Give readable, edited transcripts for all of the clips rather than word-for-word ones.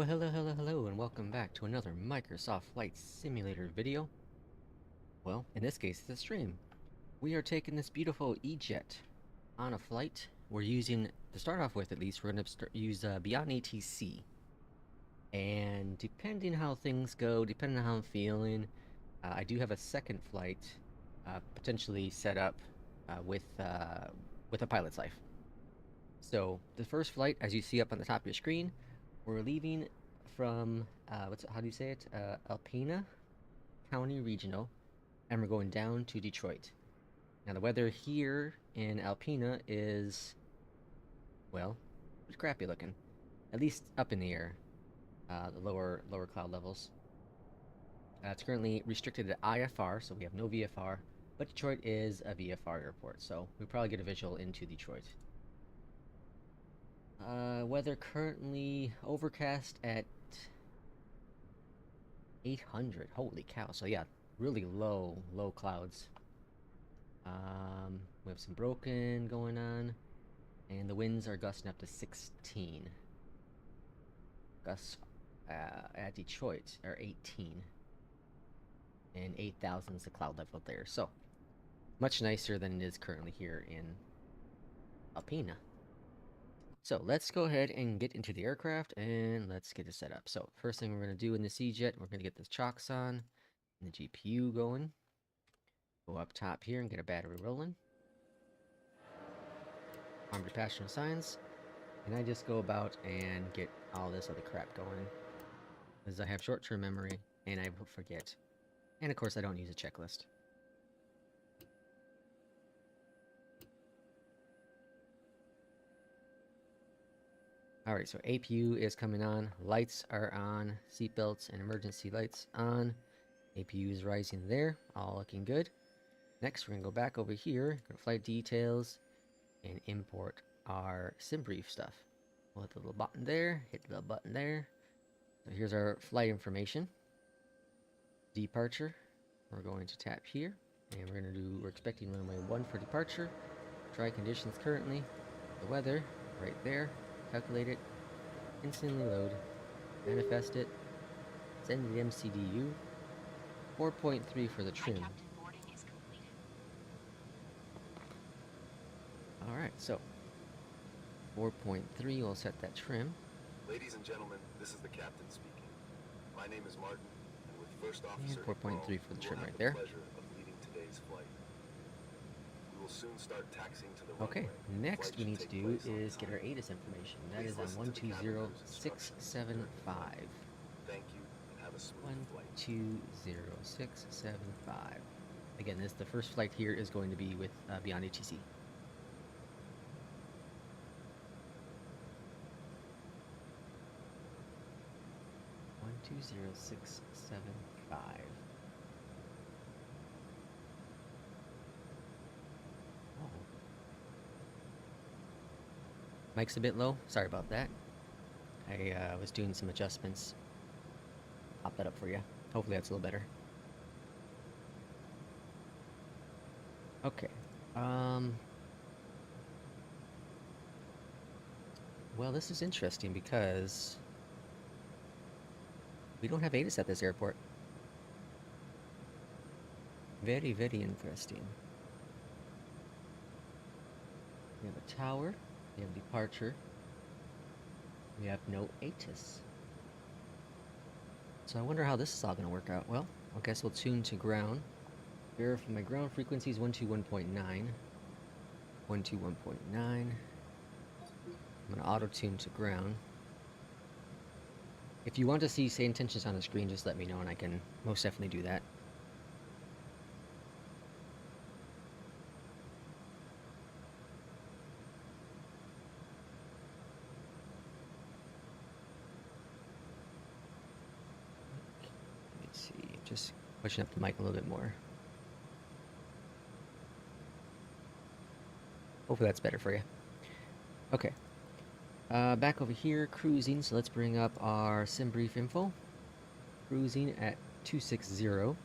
Well, hello, and welcome back to another Microsoft Flight Simulator video. Well, in this case, it's a stream. We are taking this beautiful E-Jet on a flight. We're using, to start off with at least, we're going to use Beyond ATC. And depending how things go, depending on how I'm feeling, I do have a second flight potentially set up with a pilot's life. So, the first flight, as you see up on the top of your screen, we're leaving from, how do you say it? Alpena County Regional, and we're going down to Detroit. Now, the weather here in Alpena is, well, it's crappy looking. At least up in the air, the lower cloud levels. It's currently restricted to IFR, so we have no VFR, but Detroit is a VFR airport, so we probably get a visual into Detroit. Weather currently overcast at 800. Holy cow. So yeah, really low clouds. We have some broken going on, and the winds are gusting up to 16. Gusts at Detroit are 18. And 8,000 is the cloud level there. So, much nicer than it is currently here in Alpena. So let's go ahead and get into the aircraft and let's get it set up. So first thing we're going to do in the C-Jet, we're going to get the chocks on and the GPU going. Go up top here and get a battery rolling. Armed passenger signs. And I just go about and get all this other crap going. Because I have short-term memory and I will forget. And of course I don't use a checklist. Alright, so APU is coming on, lights are on, seatbelts and emergency lights on. APU is rising there, all looking good. Next, we're going to go back over here, go to flight details, and import our sim brief stuff. We'll hit the little button there, hit the little button there. So here's our flight information. Departure, we're going to tap here, and we're expecting runway 1 for departure. Dry conditions currently, the weather, right there. Calculate it, instantly load, manifest it, send it to MCDU, 4.3 for the trim. Alright, so 4.3, we'll set that trim. Ladies and gentlemen, this is the captain speaking. My name is Martin, and with First Officer And 4.3 for the trim right there. Pleasure of leading today's flight. We will soon start taxiing to the Okay, runway. next we need to do is get our ATIS information. That is on 120675. Thank you, and have a smooth flight. 120675. Again, the first flight here is going to be with Beyond ATC. One 20675. Mic's a bit low. Sorry about that. I was doing some adjustments. Pop that up for you. Hopefully that's a little better. Okay. Well, this is interesting because we don't have ATIS at this airport. Very, very interesting. We have a tower. We have departure. We have no ATIS. So I wonder how this is all going to work out. Well, I guess we'll tune to ground. Verify my ground frequency is 121.9. 121.9. I'm going to auto-tune to ground. If you want to see SayIntentions on the screen, just let me know and I can most definitely do that. Just pushing up the mic a little bit more. Hopefully that's better for you. Okay. Back over here, cruising. So let's bring up our sim brief info. Cruising at 260.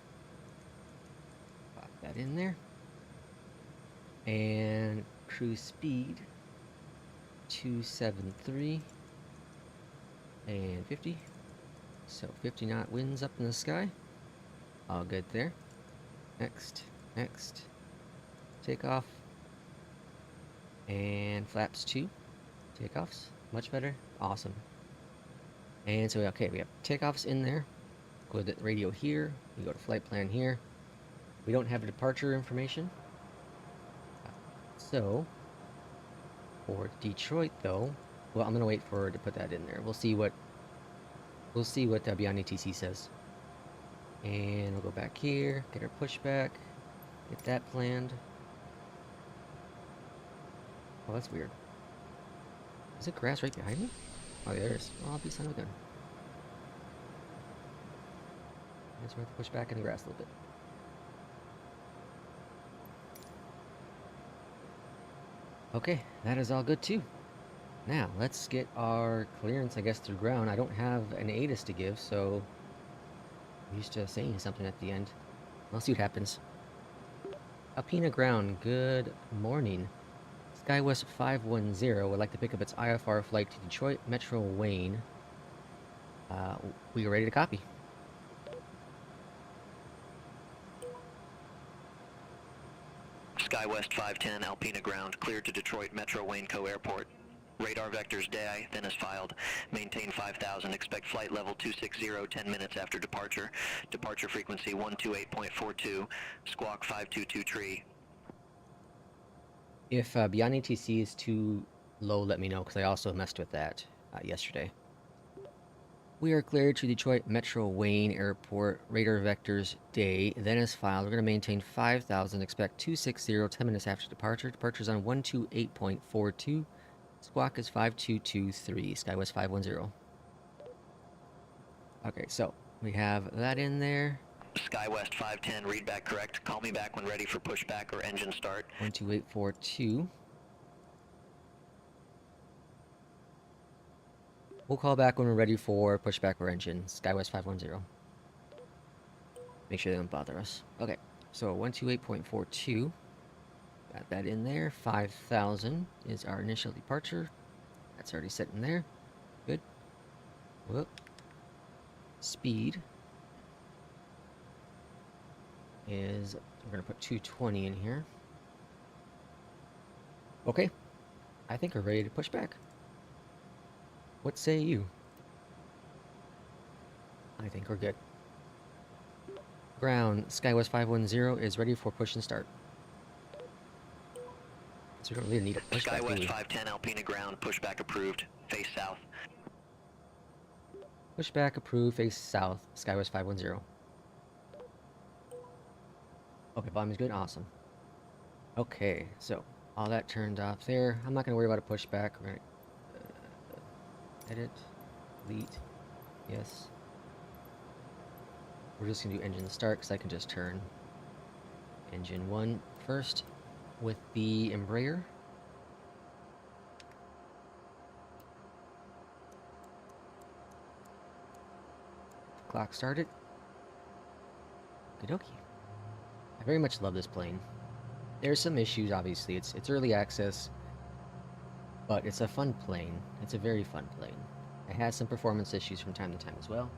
Pop that in there. And cruise speed 273 and 50. So 50 knot winds up in the sky. All good there. Next, next. Takeoff. And flaps 2. Takeoffs. Much better. Awesome. And so, okay, we have takeoffs in there. Go to the radio here. We go to flight plan here. We don't have departure information. So, for Detroit though, well, I'm gonna wait for her to put that in there. We'll see what Beyond ATC says. And we'll go back here, get our pushback, get that planned. Oh, that's weird. Is it grass right behind me? Oh, there it is. Oh, I'll be son of a gun. I just have to push back in the grass a little bit. Okay, that is all good too. Now, let's get our clearance, I guess, through ground. I don't have an ATIS to give, so I'm used to saying something at the end. I'll see what happens. Alpina ground, good morning. SkyWest 510 would like to pick up its IFR flight to Detroit Metro Wayne. We are ready to copy. SkyWest 510, Alpina ground, cleared to Detroit Metro Wayne Co. Airport. Radar vectors DI, then as filed. Maintain 5000, expect flight level 260, 10 minutes after departure. Departure frequency 128.42, squawk 522 tree. If Beyond ATC is too low, let me know, because I also messed with that yesterday. We are cleared to Detroit Metro Wayne Airport. Radar vectors day, then as filed. We're going to maintain 5000, expect 260, 10 minutes after departure. Departure's on 128.42. Squawk is 5223, SkyWest 510. Okay, so we have that in there. SkyWest 510, read back correct. Call me back when ready for pushback or engine start. 12842. We'll call back when we're ready for pushback or engine. SkyWest 510. Make sure they don't bother us. Okay, so 128.42. Got that in there. 5000 is our initial departure. That's already sitting there. Good. Whoop. Speed is, we're going to put 220 in here. Okay. I think we're ready to push back. What say you? I think we're good. Ground, SkyWest 510 is ready for push and start. So we don't really need a pushback, SkyWest 510, Alpina ground, pushback approved, face south. Pushback approved, face south, SkyWest 510. Okay, volume is good, awesome. Okay, so all that turned off there. I'm not going to worry about a pushback. We're going to edit, delete, yes. We're just going to do engine start because I can just turn engine 1 first with the Embraer. Clock started. Okie dokie. I very much love this plane. There's some issues, obviously. It's early access, but it's a fun plane. It's a very fun plane. It has some performance issues from time to time as well.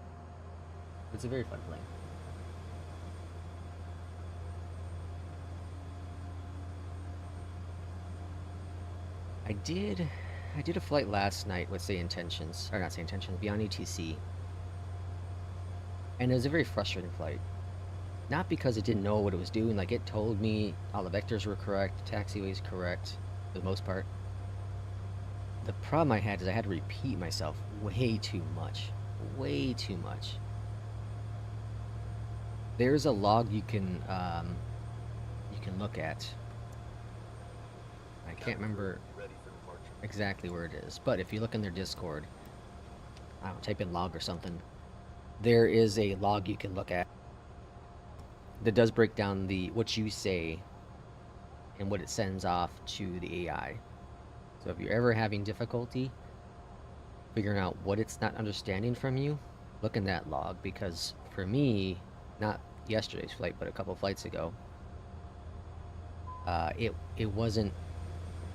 It's a very fun plane. I did a flight last night with SayIntentions, or not SayIntentions, Beyond ATC. And it was a very frustrating flight. Not because it didn't know what it was doing, like it told me all the vectors were correct, the taxiway is correct, for the most part. The problem I had is I had to repeat myself way too much. Way too much. There's a log you can look at. I can't remember exactly where it is, but if you look in their Discord, I don't know, type in log or something, there is a log you can look at that does break down what you say and what it sends off to the AI. So if you're ever having difficulty figuring out what it's not understanding from you, look in that log, because for me, not yesterday's flight, but a couple flights ago, it wasn't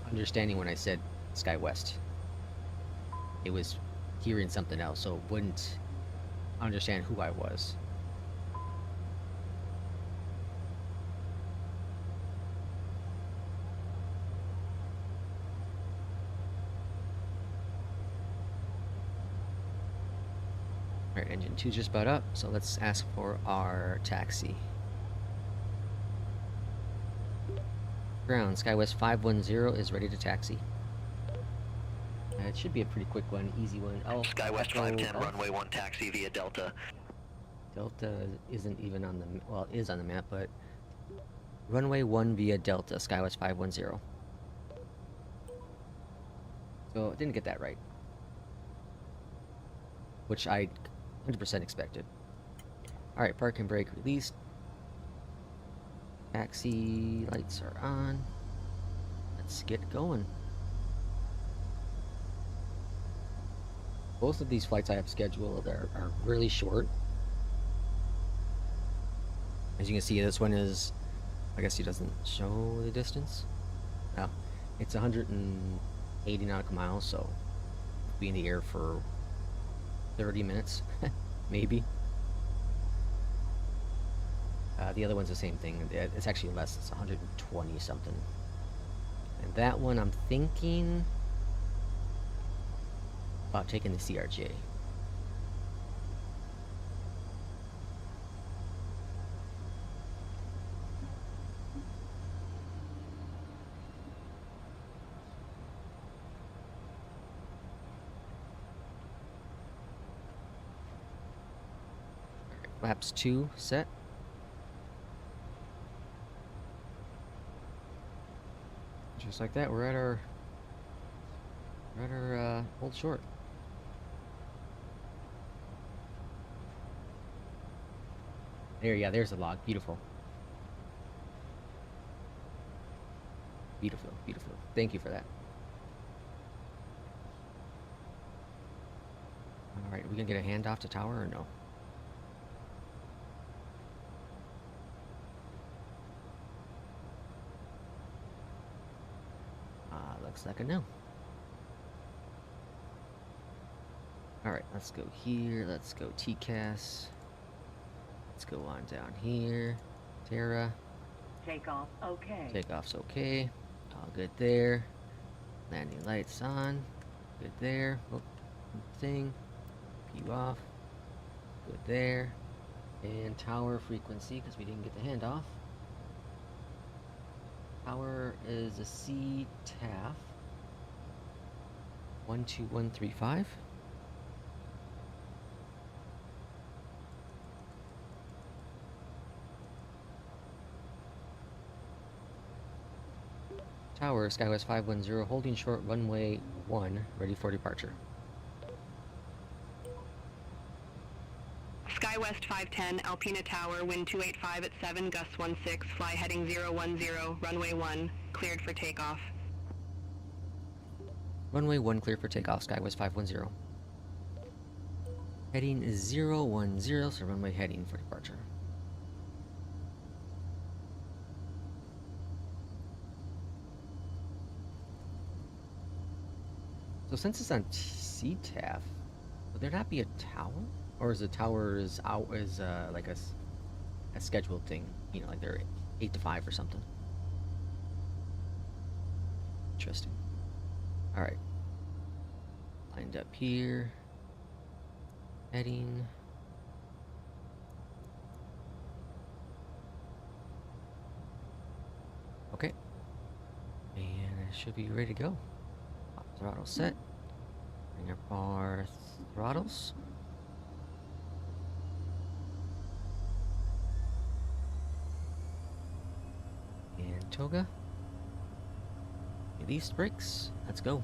understanding when I said SkyWest. It was hearing something else, so it wouldn't understand who I was. Alright, engine 2's just about up, so let's ask for our taxi. Ground, SkyWest 510 is ready to taxi. It should be a pretty quick one, easy one. SkyWest 510, runway 1 taxi via Delta. Delta isn't even on the... well, it is on the map, but... runway 1 via Delta, SkyWest 510. So, I didn't get that right. Which I 100% expected. Alright, park and brake released. Taxi lights are on. Let's get going. Both of these flights I have scheduled are really short. As you can see, this one is... I guess he doesn't show the distance. Well, it's 180 nautical miles, so be in the air for 30 minutes, maybe. The other one's the same thing. It's actually less. It's 120 something. And that one, I'm thinking about taking the CRJ. Flaps 2 set. Just like that, we're at our hold short. There, yeah, there's the log. Beautiful. Beautiful, beautiful. Thank you for that. Alright, are we gonna get a handoff to tower or no? Looks like a no. Alright, let's go here. Let's go TCAS. Let's go on down here. Terra. Takeoff okay. Takeoff's okay. All good there. Landing lights on. Good there. Oh, thing. Pew off. Good there. And tower frequency, because we didn't get the handoff. Tower is a C TAF 12135. Tower, SkyWest 510, holding short, runway 1, ready for departure. SkyWest 510, Alpena Tower, wind 285 at 7, gust 16, fly heading 010, runway 1, cleared for takeoff. Runway 1 clear for takeoff, SkyWest 510. Heading 010, so runway heading for departure. So since it's on CTAF, would there not be a tower? Or is the tower like a scheduled thing? You know, like they're 8 to 5 or something. Interesting. Alright. Lined up here. Heading. Okay. And it should be ready to go. Throttle set. Bring up our throttles. And toga. Release brakes. Let's go.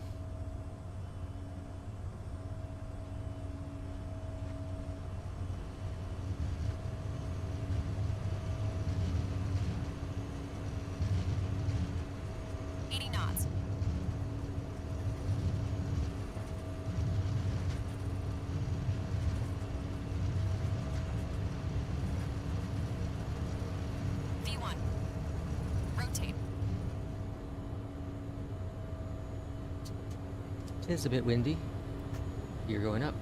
It's a bit windy. You're going up.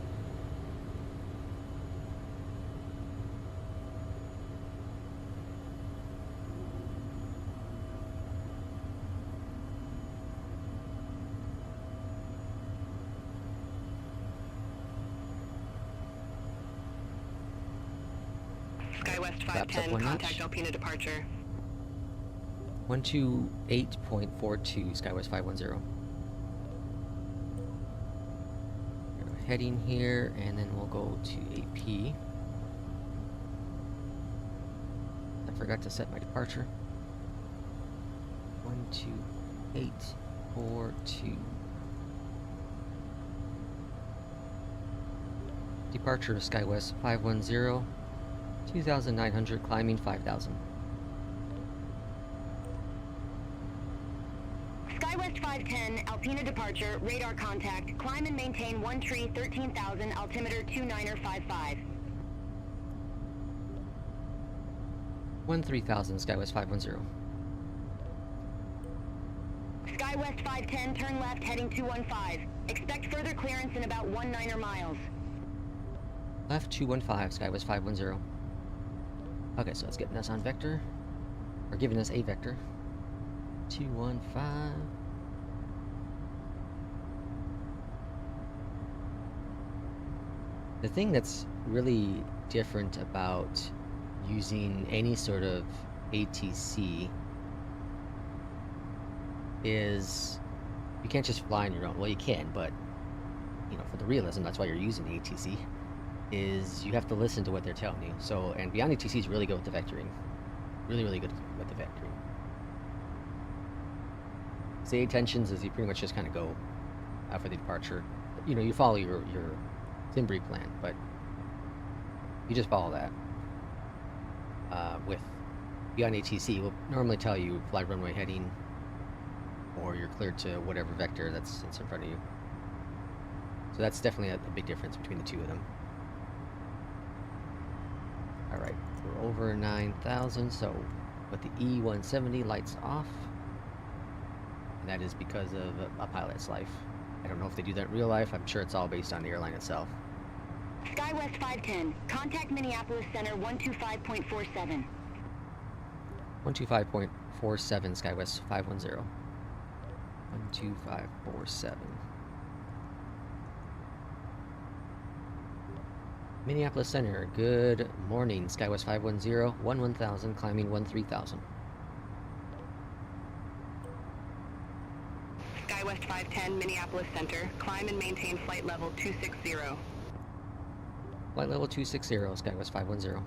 SkyWest Flaps up 510, one contact notch. Alpena departure. 128.42, SkyWest 510. Heading here, and then we'll go to AP. I forgot to set my departure. 128.42. Departure of SkyWest 510, 2,900, climbing 5,000. SkyWest 510, Alpena departure, radar contact, climb and maintain 1 tree, 13,000, altimeter 29er55. 13,000, SkyWest 510. SkyWest 510, turn left, heading 215. Expect further clearance in about 19er miles. Left 215, SkyWest 510. Okay, so that's getting us on vector, or giving us a vector. 215. The thing that's really different about using any sort of ATC is you can't just fly on your own. Well, you can, but you know, for the realism, that's why you're using the ATC, is you have to listen to what they're telling you. So, and Beyond ATC is really good with the vectoring. Really, really good with the vectoring. SayIntentions is you pretty much just kind of go for the departure. You know, you follow your sim brief plan, but you just follow that. With Beyond ATC, will normally tell you fly runway heading, or you're cleared to whatever vector that's in front of you. So that's definitely a big difference between the two of them. Alright, we're over 9,000, so with the E170 lights off, and that is because of a pilot's life. I don't know if they do that in real life. I'm sure it's all based on the airline itself. SkyWest 510, contact Minneapolis Center 125.47. 125.47, SkyWest 510. 12547. Minneapolis Center, good morning. SkyWest 510, 11,000, climbing 13,000. SkyWest 510, Minneapolis Center, climb and maintain flight level 260. Flight level 260, SkyWest 510.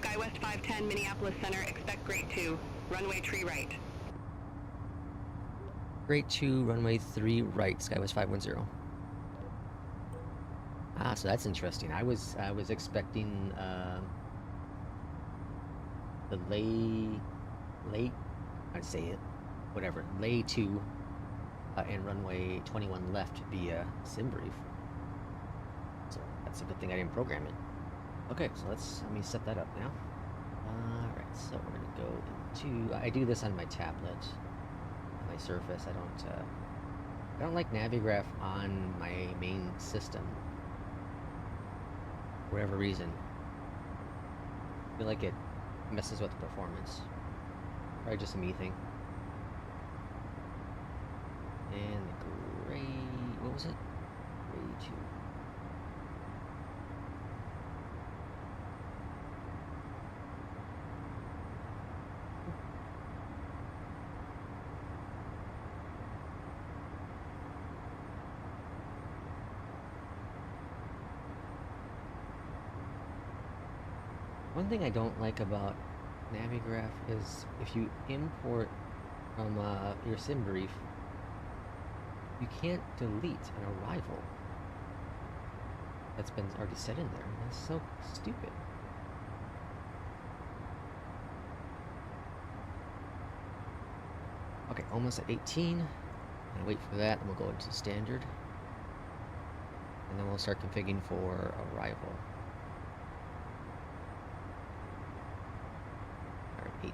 SkyWest 510, Minneapolis Center, expect grade 2, runway tree right. Grade 2, runway 3 right, SkyWest 510. Ah, so that's interesting. I was expecting the lay I'd say it, whatever, lay 2 and runway 21 left via sim brief. So that's a good thing I didn't program it. Okay, so let me set that up now. Alright, so we're gonna go into, I do this on my tablet, on my Surface. I don't like Navigraph on my main system. For whatever reason. I feel like it messes with the performance. Probably just a me thing. And the grade, what was it? Grade 2. One thing I don't like about Navigraph is if you import from your sim brief, you can't delete an arrival that's been already set in there. That's so stupid. Okay, almost at 18. Gonna wait for that, and we'll go into standard. And then we'll start configuring for arrival.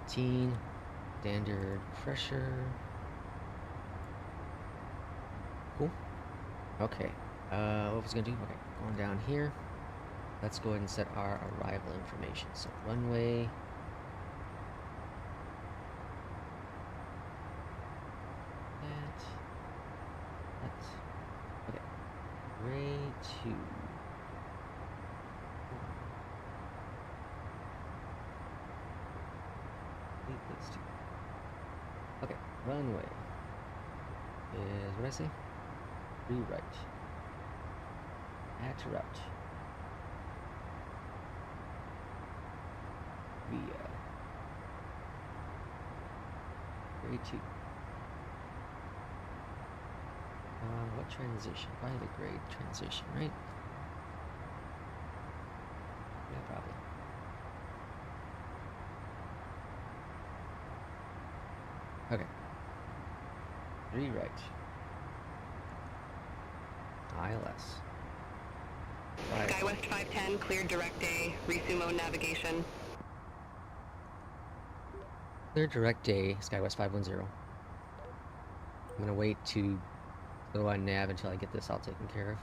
18, standard pressure. Cool. Okay. What was I gonna do? Okay, going down here. Let's go ahead and set our arrival information. So runway. That. Okay. Grade 2. next? Okay, runway is what I say? Rewrite. Add to route. Via. Grade 2. What transition? Probably the grade transition, right? Yeah, probably. Okay. Rewrite. ILS. SkyWest 510, cleared direct A, resumo navigation. Clear direct day, SkyWest 510. I'm gonna wait to go on nav until I get this all taken care of.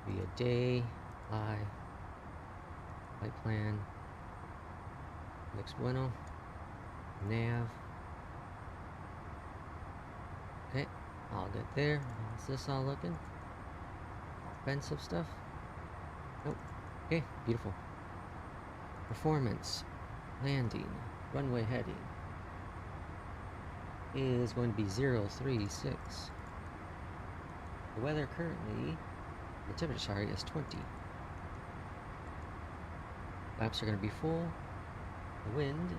Via day, flight plan, looks bueno, nav. Okay, all good there. How's this all looking? Offensive stuff? Nope. Okay, beautiful. Performance, landing, runway heading is going to be 036. The weather currently, the temperature, sorry, is 20. Laps are going to be full. The wind,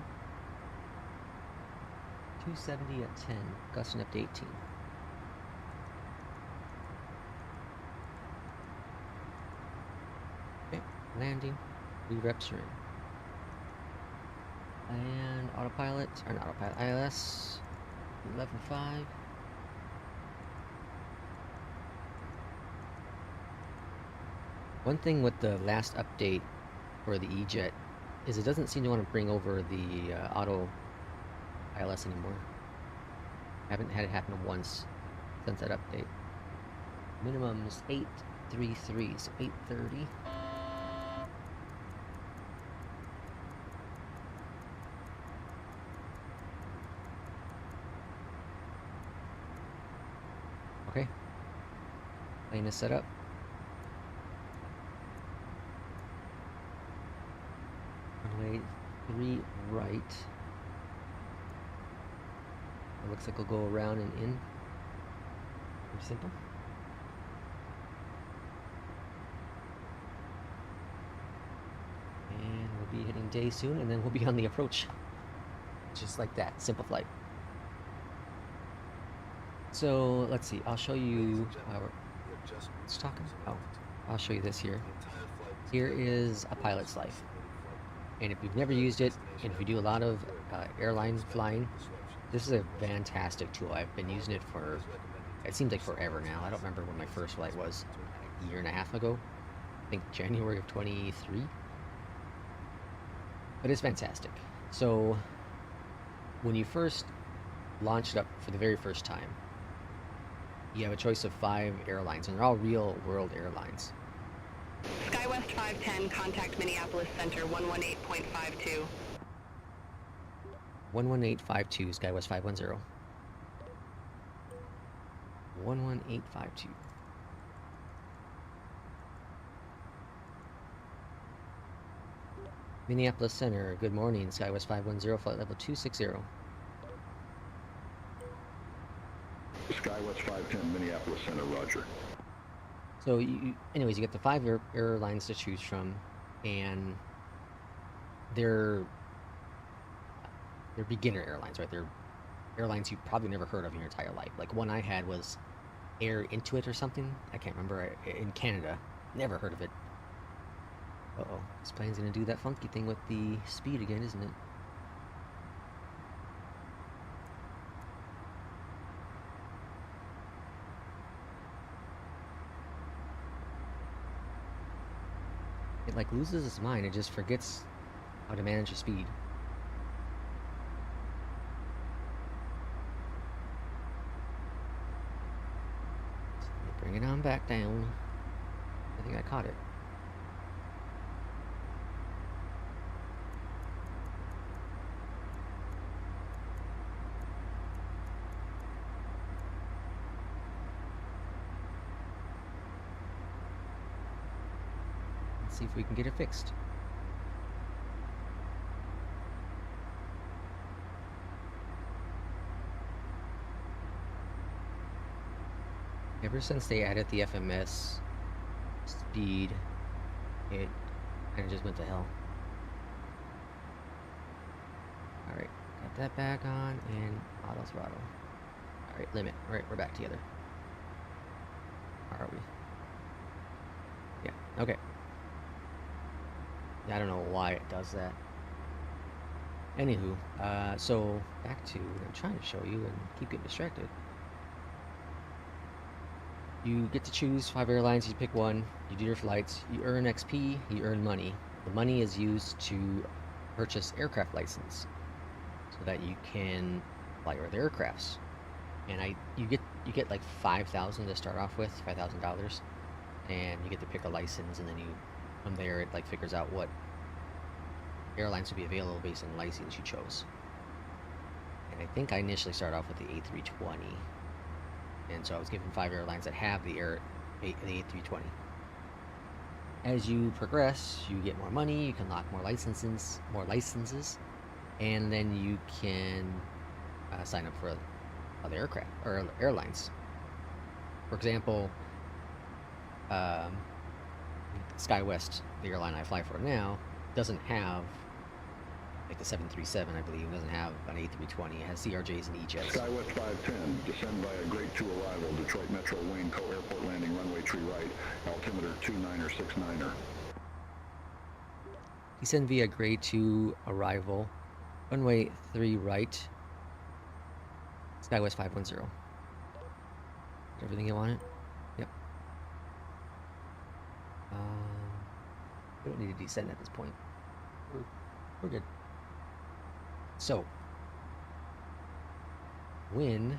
270 at 10, gusting up to 18. Okay, landing, re-reps are in. And autopilot, or not autopilot, ILS, 11.5. One thing with the last update for the E-Jet is it doesn't seem to want to bring over the auto ILS anymore. I haven't had it happen once since that update. Minimum's 833, so 830. Okay. Plane is set up. Runway 3 right. It looks like we'll go around and in. Pretty simple. And we'll be hitting day soon, and then we'll be on the approach. Just like that, simple flight. So let's see. I'll show you. What's talking? Oh, I'll show you this here. Here is a pilot's life. And if you've never used it, and if you do a lot of airline flying, this is a fantastic tool. I've been using it for, it seems like forever now. I don't remember when my first flight was, a year and a half ago. I think January of 23. But it's fantastic. So when you first launch it up for the very first time, you have a choice of 5 airlines, and they're all real-world airlines. SkyWest 510, contact Minneapolis Center 118.52. 11852, SkyWest 510. 11852. Minneapolis Center, good morning, SkyWest 510, flight level 260. SkyWest 510, Minneapolis Center, roger. So, anyways, you get the 5 airlines to choose from, and they're beginner airlines, right? They're airlines you've probably never heard of in your entire life. Like one I had was Air Intuit or something. I can't remember. In Canada, never heard of it. Uh-oh, this plane's gonna do that funky thing with the speed again, isn't it? It like loses its mind. It just forgets how to manage the speed. So bring it on back down. I think I caught it. See if we can get it fixed. Ever since they added the FMS speed, it kind of just went to hell. Alright, got that back on, and auto throttle. Alright, limit. Alright, we're back together. How are we? Yeah, okay. Yeah, I don't know why it does that. Anywho, so back to what I'm trying to show you and keep getting distracted. You get to choose 5 airlines, you pick one, you do your flights, you earn XP, you earn money. The money is used to purchase aircraft license so that you can fly with aircrafts. And you get like 5,000 to start off with, $5,000, and you get to pick a license, and then from there it like figures out what airlines will be available based on the license you chose. And I think I initially started off with the A320, and so I was given 5 airlines that have the A320. As you progress, you get more money, you can lock more licenses, and then you can sign up for other aircraft or airlines. For example, SkyWest, the airline I fly for now, doesn't have like the 737, I believe, doesn't have an A320. It has CRJs and E-jets. SkyWest 510, descend via Grade 2 arrival, Detroit Metro Wayne Co. Airport landing, runway tree right, altimeter 29er 69er. Descend via Grade 2 arrival, runway 3 right, SkyWest 510. Everything you wanted? Yep. We don't need to descend at this point. We're good. So, when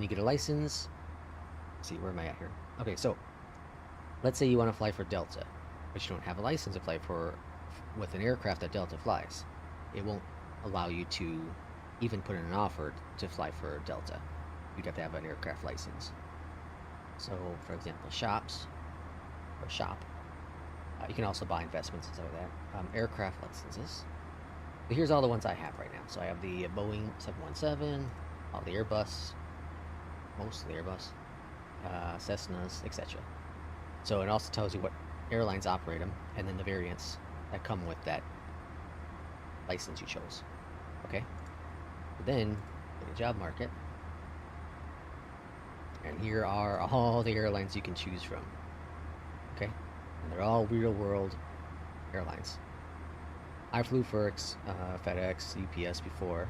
you get a license, let's see, where am I at here? Okay, so let's say you want to fly for Delta, but you don't have a license to fly with an aircraft that Delta flies. It won't allow you to even put in an offer to fly for Delta. You'd have to have an aircraft license. So, for example, shop. You can also buy investments and stuff like that. Aircraft licenses. But here's all the ones I have right now. So I have the Boeing 717, all the Airbus, most of the Airbus, Cessnas, etc. So it also tells you what airlines operate them, and then the variants that come with that license you chose. Okay? But then, in the job market, and here are all the airlines you can choose from. Okay? And they're all real-world airlines. I flew for FedEx, UPS before.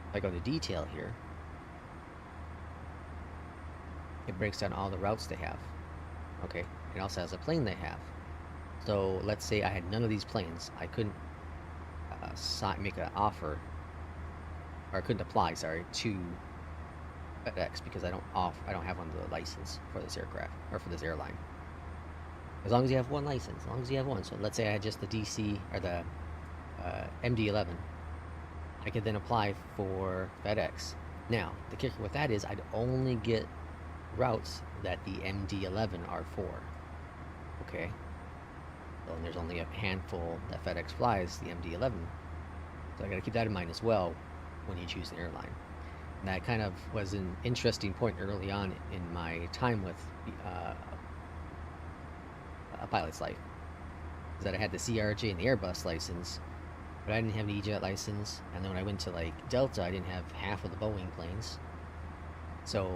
If I go to detail here, it breaks down all the routes they have. Okay? It also has a plane they have. So let's say I had none of these planes. I couldn't make an offer, or I couldn't apply, sorry, to FedEx because I don't have one of the license for this aircraft or for this airline. As long as you have one license, as long as you have one. So let's say I had just the DC or the MD-11, I could then apply for FedEx. Now the kicker with that is I'd only get routes that the MD-11 are for. Okay. So there's only a handful that FedEx flies, the MD-11. So I got to keep that in mind as well when you choose an airline. And that kind of was an interesting point early on in my time with a pilot's life. Is that I had the CRJ and the Airbus license, but I didn't have the E-jet license. And then when I went to like Delta, I didn't have half of the Boeing planes. So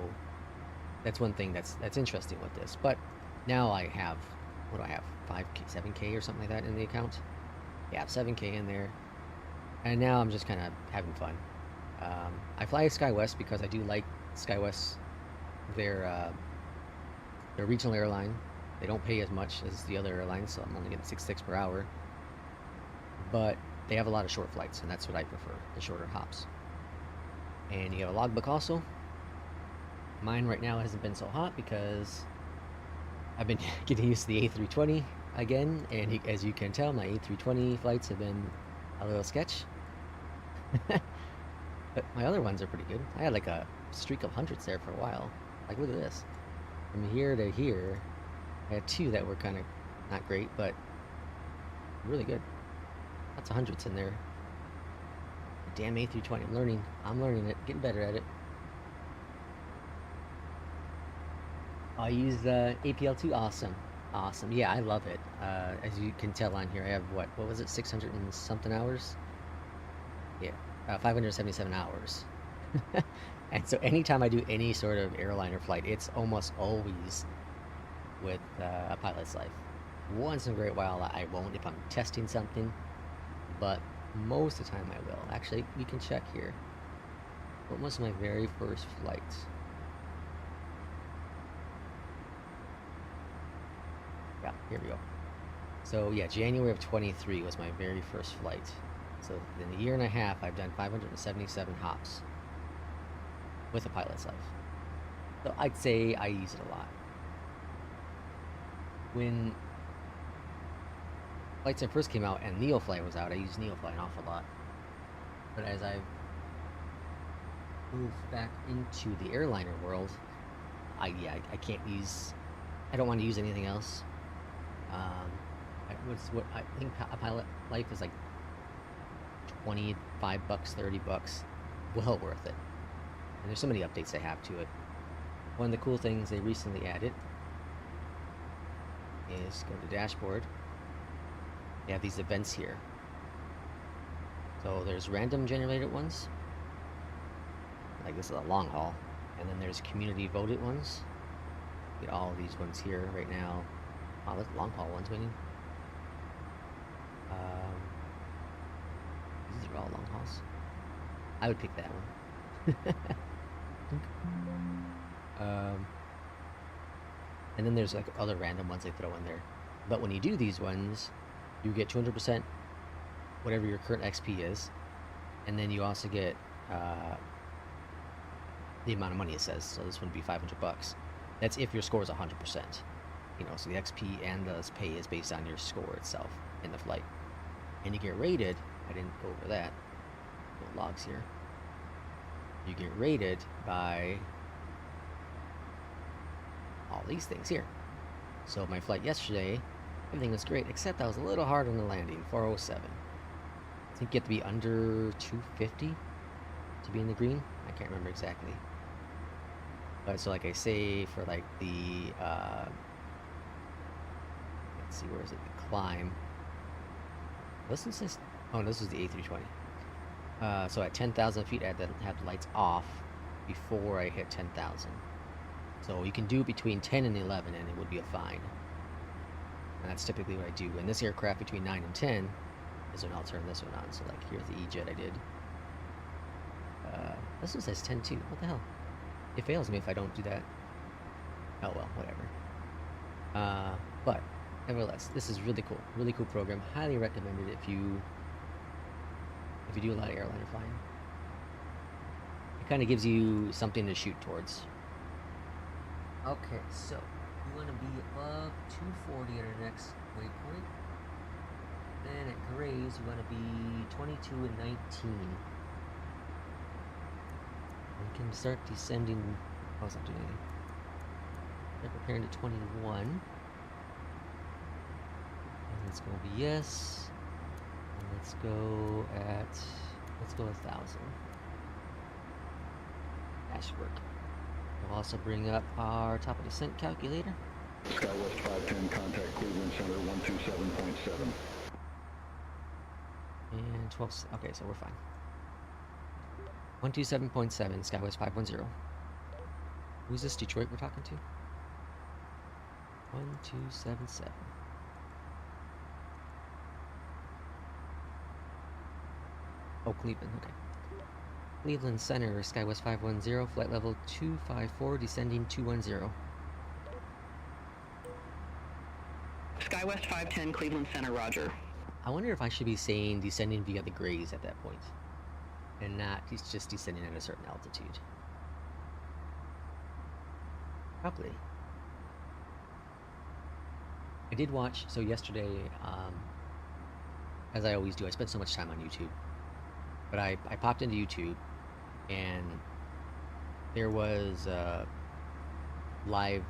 that's one thing that's interesting with this. But now I have, what do I have? 5K, 7K or something like that in the account. Yeah, 7K in there. And now I'm just kind of having fun. I fly SkyWest because I do like SkyWest. They're a regional airline. They don't pay as much as the other airlines, so I'm only getting 6.6 per hour. But they have a lot of short flights, and that's what I prefer, the shorter hops. And you have a logbook also. Mine right now hasn't been so hot because I've been getting used to the A320 again, and as you can tell, my A320 flights have been a little sketch. But my other ones are pretty good. I had like a streak of hundreds there for a while. Like, look at this. From here to here, I had 2 that were kind of not great, but really good. Lots of hundreds in there. Damn A320, I'm learning it, getting better at it. I use APL2. Awesome. Awesome. Yeah, I love it. As you can tell on here, I have what was it, 600 and something hours? Yeah, 577 hours. And so anytime I do any sort of airliner flight, it's almost always with a pilot's life. Once in a great while, I won't if I'm testing something, but most of the time I will. Actually, we can check here. What was my very first flight? Yeah, here we go. So yeah, January of 23 was my very first flight. So in a year and a half, I've done 577 hops with a pilot's life. So I'd say I use it a lot. When Flight Sim first came out and NeoFlight was out, I used NeoFlight an awful lot. But as I've moved back into the airliner world, I can't use. I don't want to use anything else. I think a pilot life is like $25, $30. Well worth it. And there's so many updates they have to it. One of the cool things they recently added is go to dashboard. They have these events here. So there's random generated ones, like this is a long haul, and then there's community voted ones. Get all of these ones here right now. Oh, that's long haul ones, meaning. These are all long hauls. I would pick that one. And then there's like other random ones they throw in there. But when you do these ones, you get 200% whatever your current XP is, and then you also get the amount of money it says. So this would be $500. That's if your score is 100%. You know, so the XP and the pay is based on your score itself in the flight. And you get rated. I didn't go over that. No logs here. You get rated by all these things here. So my flight yesterday, everything was great, except I was a little hard on the landing, 407. I think you have to be under 250 to be in the green. I can't remember exactly. But so like I say, for like the, let's see, where is it? The climb. This is, oh, this is the A320. So at 10,000 feet, I had to have the lights off before I hit 10,000. So you can do it between 10 and 11 and it would be a fine. And that's typically what I do. And this aircraft between 9 and 10 is when I'll turn this one on. So like here's the E-Jet I did. This one says 10 too. What the hell? It fails me if I don't do that. Oh well, whatever. But nevertheless, this is really cool. Really cool program. Highly recommended if you do a lot of airliner flying. It kind of gives you something to shoot towards. Okay, so we want to be above 240 at our next waypoint. Then at Grays, we want to be 22 and 19. We can start descending. Oh, it's not doing anything. Start preparing to 21. And let's go BS. And let's go 1,000. Dash work. We'll also bring up our top of descent calculator. SkyWest 510, contact Cleveland Center 127.7. And 12, okay, so we're fine. 127.7, SkyWest 510. Who's this Detroit we're talking to? 1277. Oh, Cleveland, okay. Cleveland Center, SkyWest 510, flight level 254, descending 210. SkyWest 510, Cleveland Center, roger. I wonder if I should be saying descending via the Grays at that point, and not just descending at a certain altitude. Probably. I did watch, so yesterday, as I always do, I spend so much time on YouTube, but I popped into YouTube, and there was live,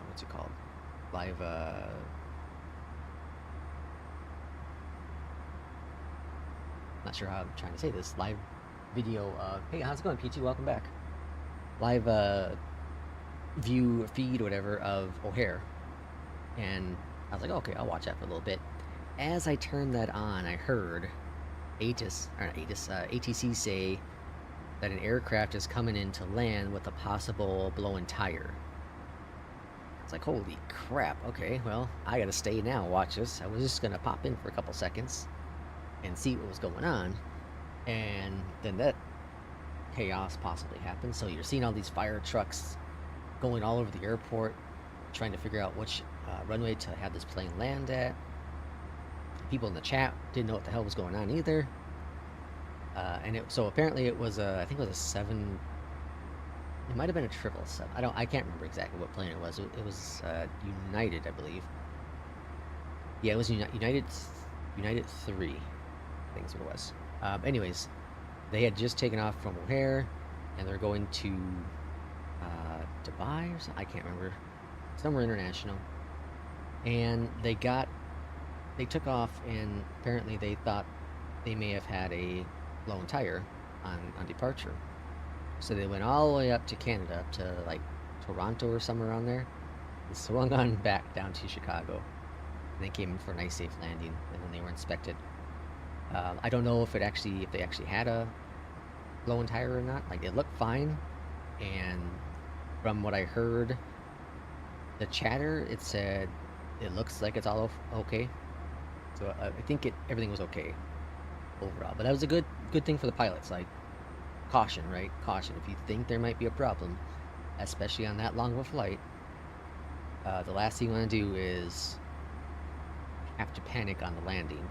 what's it called? Live, not sure how I'm trying to say this, live video of, hey, how's it going, PT? Welcome back. Live view feed or whatever of O'Hare, and I was like, okay, I'll watch that for a little bit. As I turned that on, I heard ATC say that an aircraft is coming in to land with a possible blown tire. It's like, holy crap, okay, well, I gotta stay now, watch this. I was just gonna pop in for a couple seconds and see what was going on, and then that chaos possibly happened. So you're seeing all these fire trucks going all over the airport, trying to figure out which runway to have this plane land at. People in the chat didn't know what the hell was going on either. So apparently it was I think it was a 7. It might have been a 777. I can't remember exactly what plane it was. It was United, I believe. Yeah, it was United 3. I think is what it was. Anyways, they had just taken off from O'Hare, and they're going to Dubai or something. I can't remember. Somewhere international. And they took off, and apparently they thought they may have had a blown tire on departure. So they went all the way up to Canada, up to like Toronto or somewhere around there, and swung on back down to Chicago. And they came in for a nice safe landing, and then they were inspected. I don't know if they actually had a blown tire or not. Like, it looked fine, and from what I heard, the chatter, it said it looks like it's all okay. So I think everything was okay overall. But that was a good thing for the pilots. Like, caution, right? Caution. If you think there might be a problem, especially on that long of a flight, the last thing you want to do is have to panic on the landing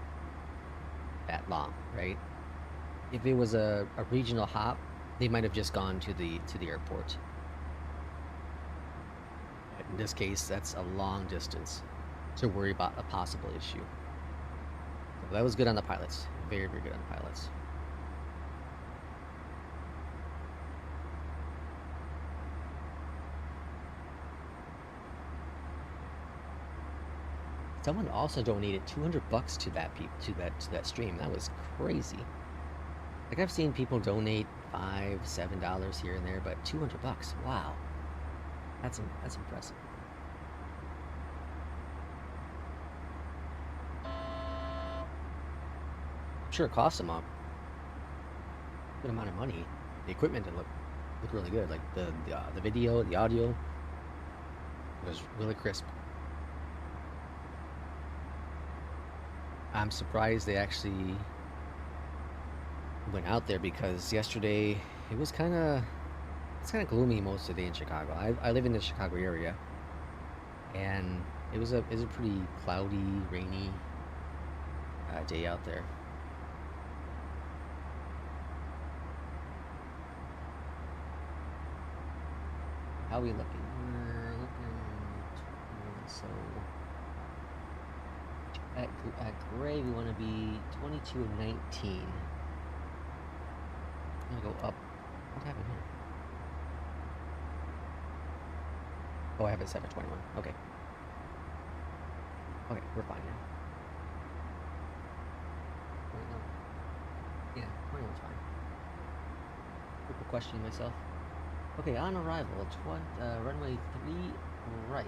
that long, right? If it was a regional hop, they might have just gone to the airport. In this case, that's a long distance to worry about a possible issue. So that was good on the pilots. Very, very good on the pilots. Someone also donated $200 to that stream. That was crazy. Like, I've seen people donate $5, $7 here and there, but $200, wow, that's impressive. I'm sure it cost them a good amount of money. The equipment didn't look really good. Like the video, the audio was really crisp. I'm surprised they actually went out there, because yesterday it's kind of gloomy most of the day in Chicago. I live in the Chicago area, and it was a pretty cloudy, rainy day out there. How are we looking? We're looking so. At gray, we want to be 22 and 19. I'm gonna go up. What happened here? Oh, I have it set for 21. Okay. Okay, we're fine now. Yeah, 21's fine. People questioning myself. Okay, on arrival, runway 3 right.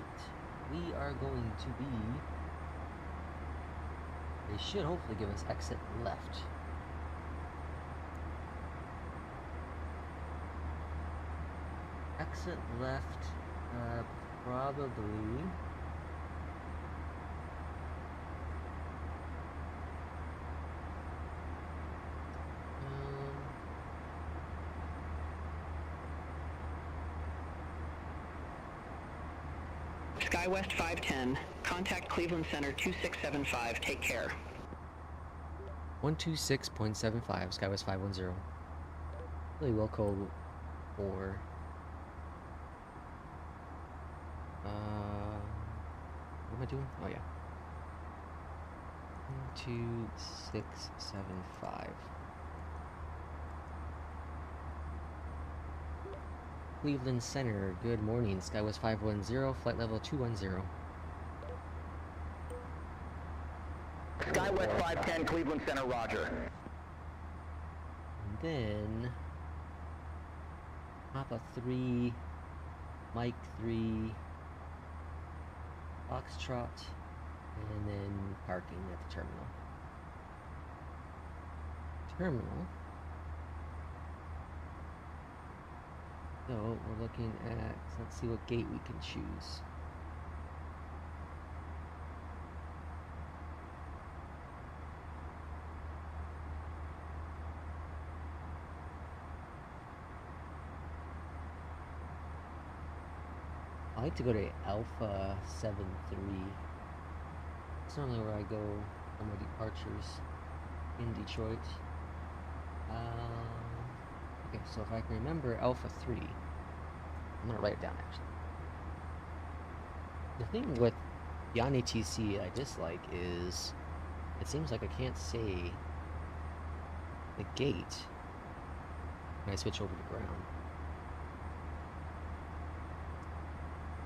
We are going to be... They should hopefully give us exit left. Exit left, probably... SkyWest 510. Contact Cleveland Center 2675. Take care. 126.75, SkyWest 510. Really Wilco 4. What am I doing? Oh yeah. 12675. Cleveland Center, good morning. SkyWest 510, flight level 210. SkyWest 510, Cleveland Center, roger. And then Papa 3 Mike 3, Foxtrot, and then parking at the terminal. So we're looking at, let's see what gate we can choose. I like to go to Alpha 7-3. It's normally where I go on my departures in Detroit. Okay, so if I can remember Alpha 3, I'm gonna write it down actually. The thing with Beyond ATC I dislike is it seems like I can't say the gate when I switch over to ground.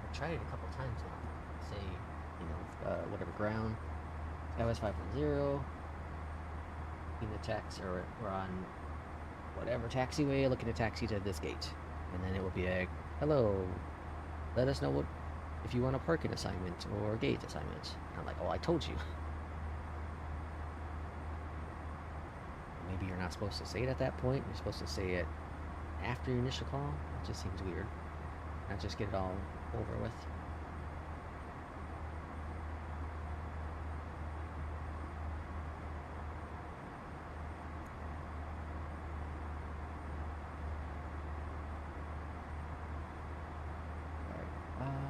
I've tried it a couple times now. Say, you know, whatever ground, SkyWest 510, in the taxi, or we're on whatever taxiway, looking to taxi to this gate, and then it will be like, hello, let us know what if you want a parking assignment or a gate assignment. And I'm like, oh, I told you. Maybe you're not supposed to say it at that point. You're supposed to say it after your initial call. It just seems weird. Not just get it all over with.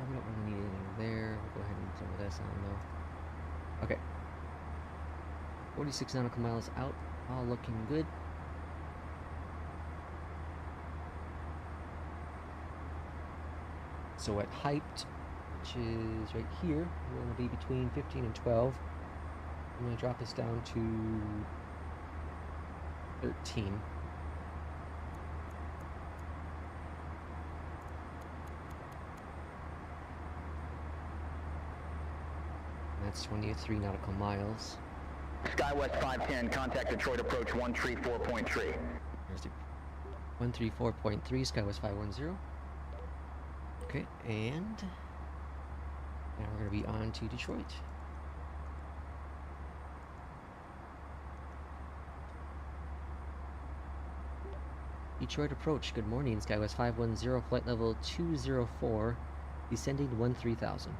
We don't really need anything there. We'll go ahead and throw this on though. Okay. 46 nautical miles out. All looking good. So at height, which is right here, we're going to be between 15 and 12. I'm going to drop this down to 13. That's 23 nautical miles. SkyWest 510, contact Detroit approach 134.3. There's the 134.3, SkyWest 510. Okay, and now we're going to be on to Detroit. Detroit approach, good morning, SkyWest 510, flight level 204, descending 13,000.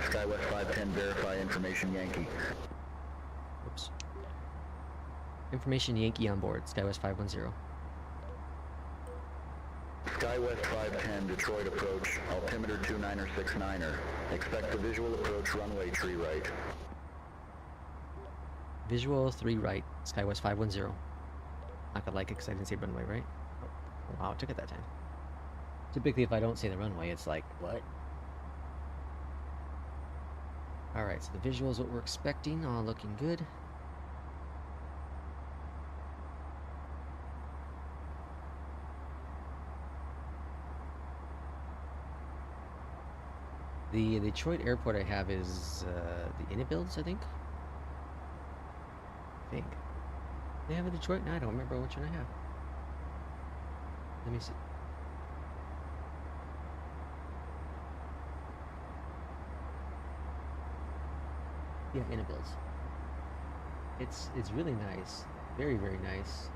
SkyWest 510, verify information Yankee. Whoops. Information Yankee on board, SkyWest 510. SkyWest 510, Detroit approach, altimeter 29er69er. Expect a visual approach runway tree right. Visual 3 right, SkyWest 510. Not gonna like it because I didn't say runway, right? Oh, wow, it took it that time. Typically, if I don't say the runway, it's like, what? Alright, so the visual is what we're expecting, all looking good. The Detroit airport I have is the Innibuilds, I think. They have a Detroit? No, I don't remember which one I have. Let me see. Yeah, Innibuilds. It's really nice. Very, very nice.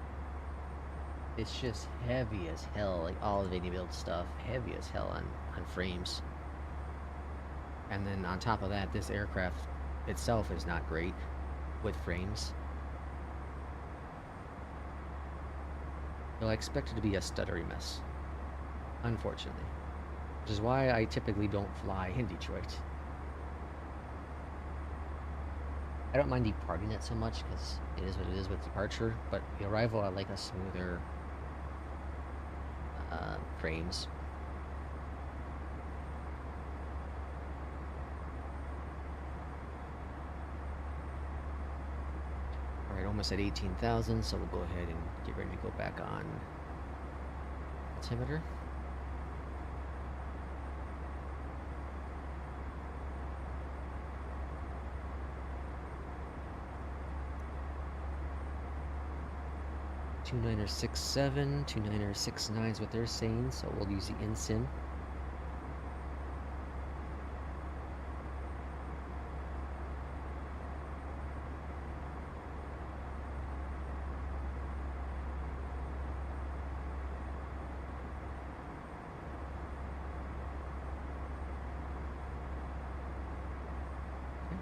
It's just heavy as hell, like all of Innibuild stuff. Heavy as hell on frames. And then on top of that, this aircraft itself is not great with frames. So I expect it to be a stuttery mess, unfortunately. Which is why I typically don't fly in Detroit. I don't mind departing it so much because it is what it is with departure, but the arrival I like a smoother frames. Alright, almost at 18,000, so we'll go ahead and get ready to go back on altimeter. 2967, 2969 is what they're saying, so we'll use the ensign.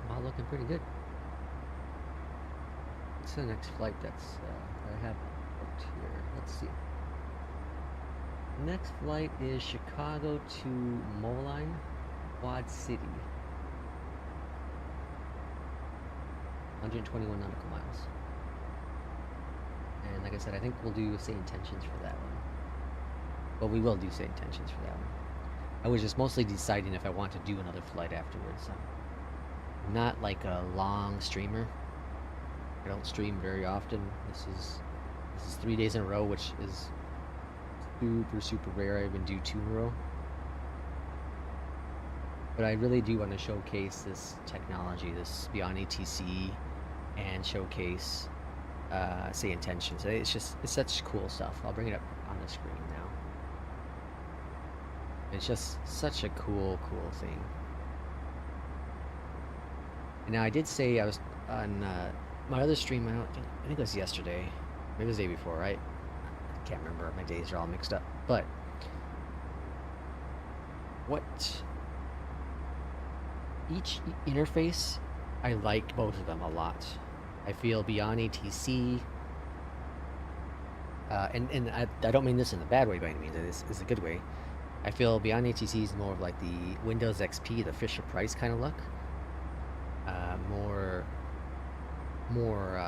All looking pretty good. What's the next flight that's that I have booked here? Let's see. Next flight is Chicago to Moline, Quad City. 121 nautical miles. And like I said, I think we'll do SayIntentions for that one. Well, we will do SayIntentions for that one. I was just mostly deciding if I want to do another flight afterwards. I'm not like a long streamer. I don't stream very often. This is 3 days in a row, which is super rare. I even do 2 in a row. But I really do want to showcase this technology, this beyond ATC, and showcase SayIntentions. It's such cool stuff. I'll bring it up on the screen now. It's just such a cool thing. Now, I did say I was on my other stream, I think it was yesterday, maybe it was the day before, right? I can't remember, my days are all mixed up. But, each interface, I like both of them a lot. I feel beyond ATC, and I don't mean this in a bad way by any means, it's a good way. I feel beyond ATC is more of like the Windows XP, the Fisher-Price kind of look. More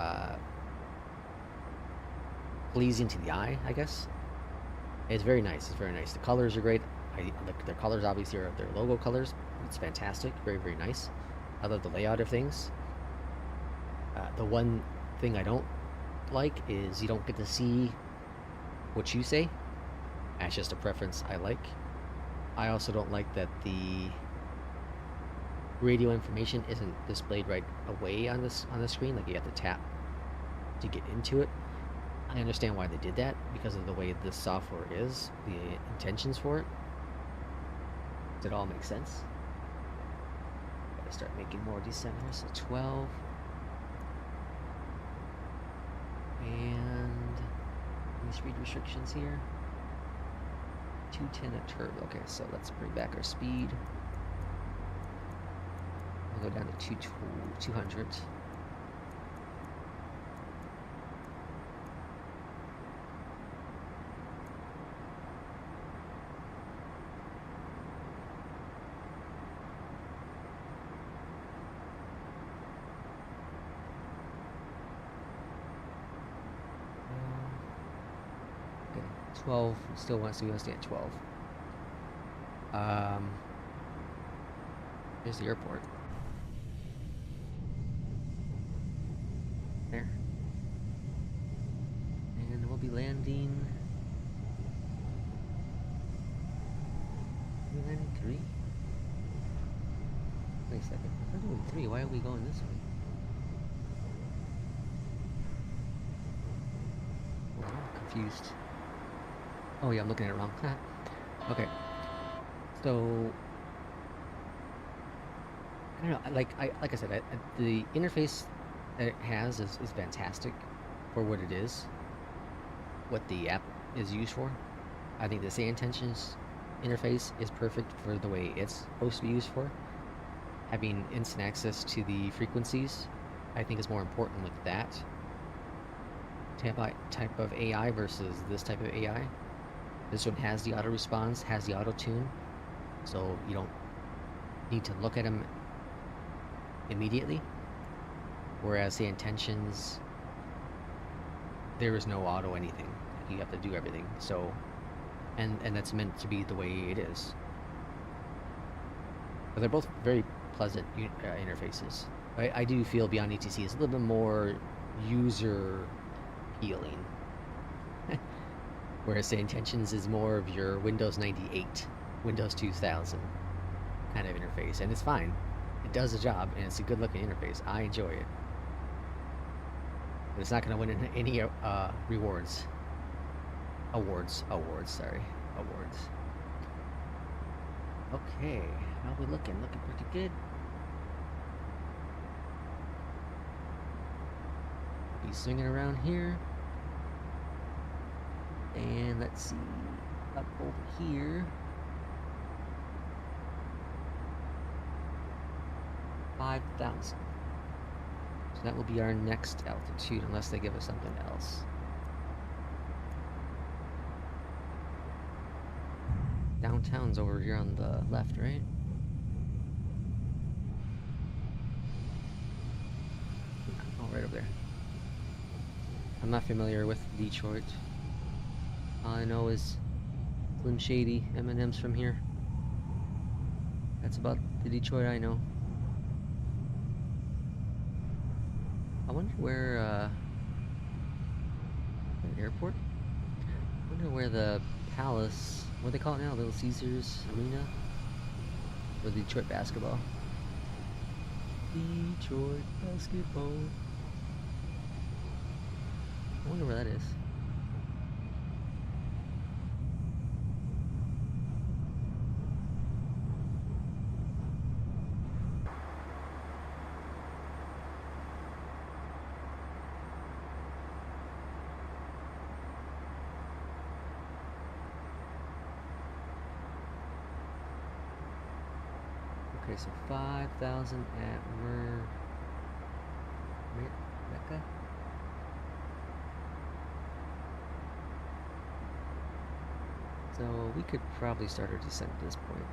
pleasing to the eye, I guess. It's very nice. It's very nice. The colors are great. Their colors obviously are their logo colors. It's fantastic. Very nice. I love the layout of things. The one thing I don't like is you don't get to see what you say. That's just a preference I like. I also don't like that the radio information isn't displayed right away on the screen, like you have to tap to get into it. I understand why they did that because of the way this software is, the intentions for it. It all makes sense. Gotta start making more descenders. So 12, and any speed restrictions here. 210 at turbo. Okay, so let's bring back our speed. We'll go down to 200. Okay, 12. Still wants to stay at 12. Here's the airport. There. And we'll be landing. Are we landing 3? Wait a second. If we're doing 3, why are we going this way? Well, I'm confused. Oh yeah, I'm looking at it wrong. Okay. So I don't know. Like I said, the interface that it has is fantastic for what it is, what the app is used for. I think the SayIntentions interface is perfect for the way it's supposed to be used for. Having instant access to the frequencies, I think is more important with that type of AI versus this type of AI. This one has the auto response, has the auto tune, so you don't need to look at them immediately. Whereas SayIntentions, there is no auto anything. You have to do everything. So, and that's meant to be the way it is. But they're both very pleasant interfaces. I do feel Beyond ATC is a little bit more user appealing. Whereas SayIntentions is more of your Windows 98, Windows 2000 kind of interface. And it's fine. It does the job, and it's a good looking interface. I enjoy it. But it's not going to win any rewards. Awards, sorry. Awards. Okay, how we looking? Looking pretty good. Be swinging around here. And let's see, up over here. 5,000. So that will be our next altitude, unless they give us something else. Downtown's over here on the left, right? Oh, right over there. I'm not familiar with Detroit. All I know is Slim Shady, M&M's from here. That's about the Detroit I know. I wonder where, an airport? I wonder where the Palace, what do they call it now? Little Caesars Arena? For Detroit basketball. Detroit basketball. I wonder where that is. Okay, so 5,000 at Mecca? So we could probably start our descent at this point.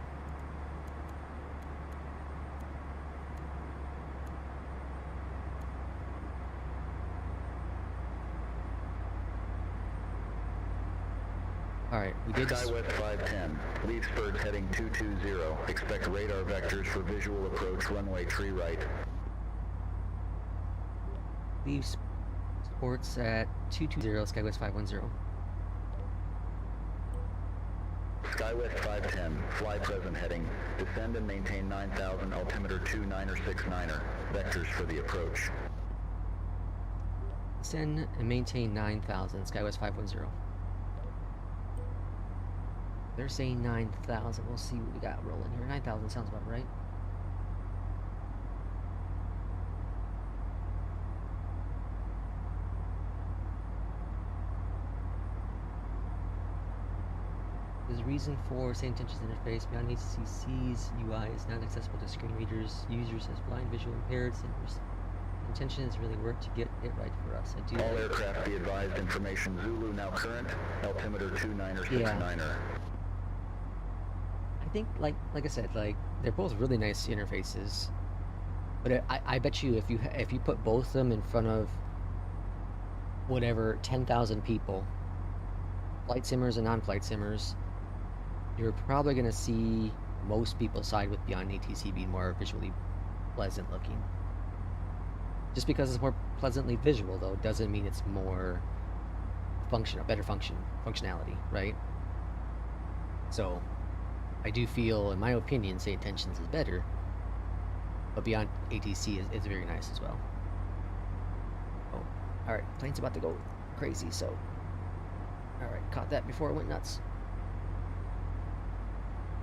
Alright, we did Skywest 510, Leedsburg heading 220. Expect radar vectors for visual approach runway tree right. leave sports at 220, Skywest 510. Skywest 510, fly present heading. Descend and maintain 9,000, altimeter 2969er. Vectors for the approach. Descend and maintain 9,000, Skywest 510. They're saying 9,000. We'll see what we got rolling here. 9,000 sounds about right. There's a reason for SayIntentions interface. Beyond ATC sees UI is not accessible to screen readers, users as blind, visual impaired. Intentions really work to get it right for us. I do. All aircraft be advised. Information Zulu now current. Altimeter 2969er. Yeah. I think, like I said, like they're both really nice interfaces. But I bet you if you put both of them in front of whatever 10,000 people, flight simmers and non-flight simmers, you're probably going to see most people side with Beyond ATC being more visually pleasant looking. Just because it's more pleasantly visual, though, doesn't mean it's more better functionality, right? So, I do feel, in my opinion, SayIntentions is better, but Beyond ATC is very nice as well. Oh, alright, plane's about to go crazy, so... Alright, caught that before it went nuts.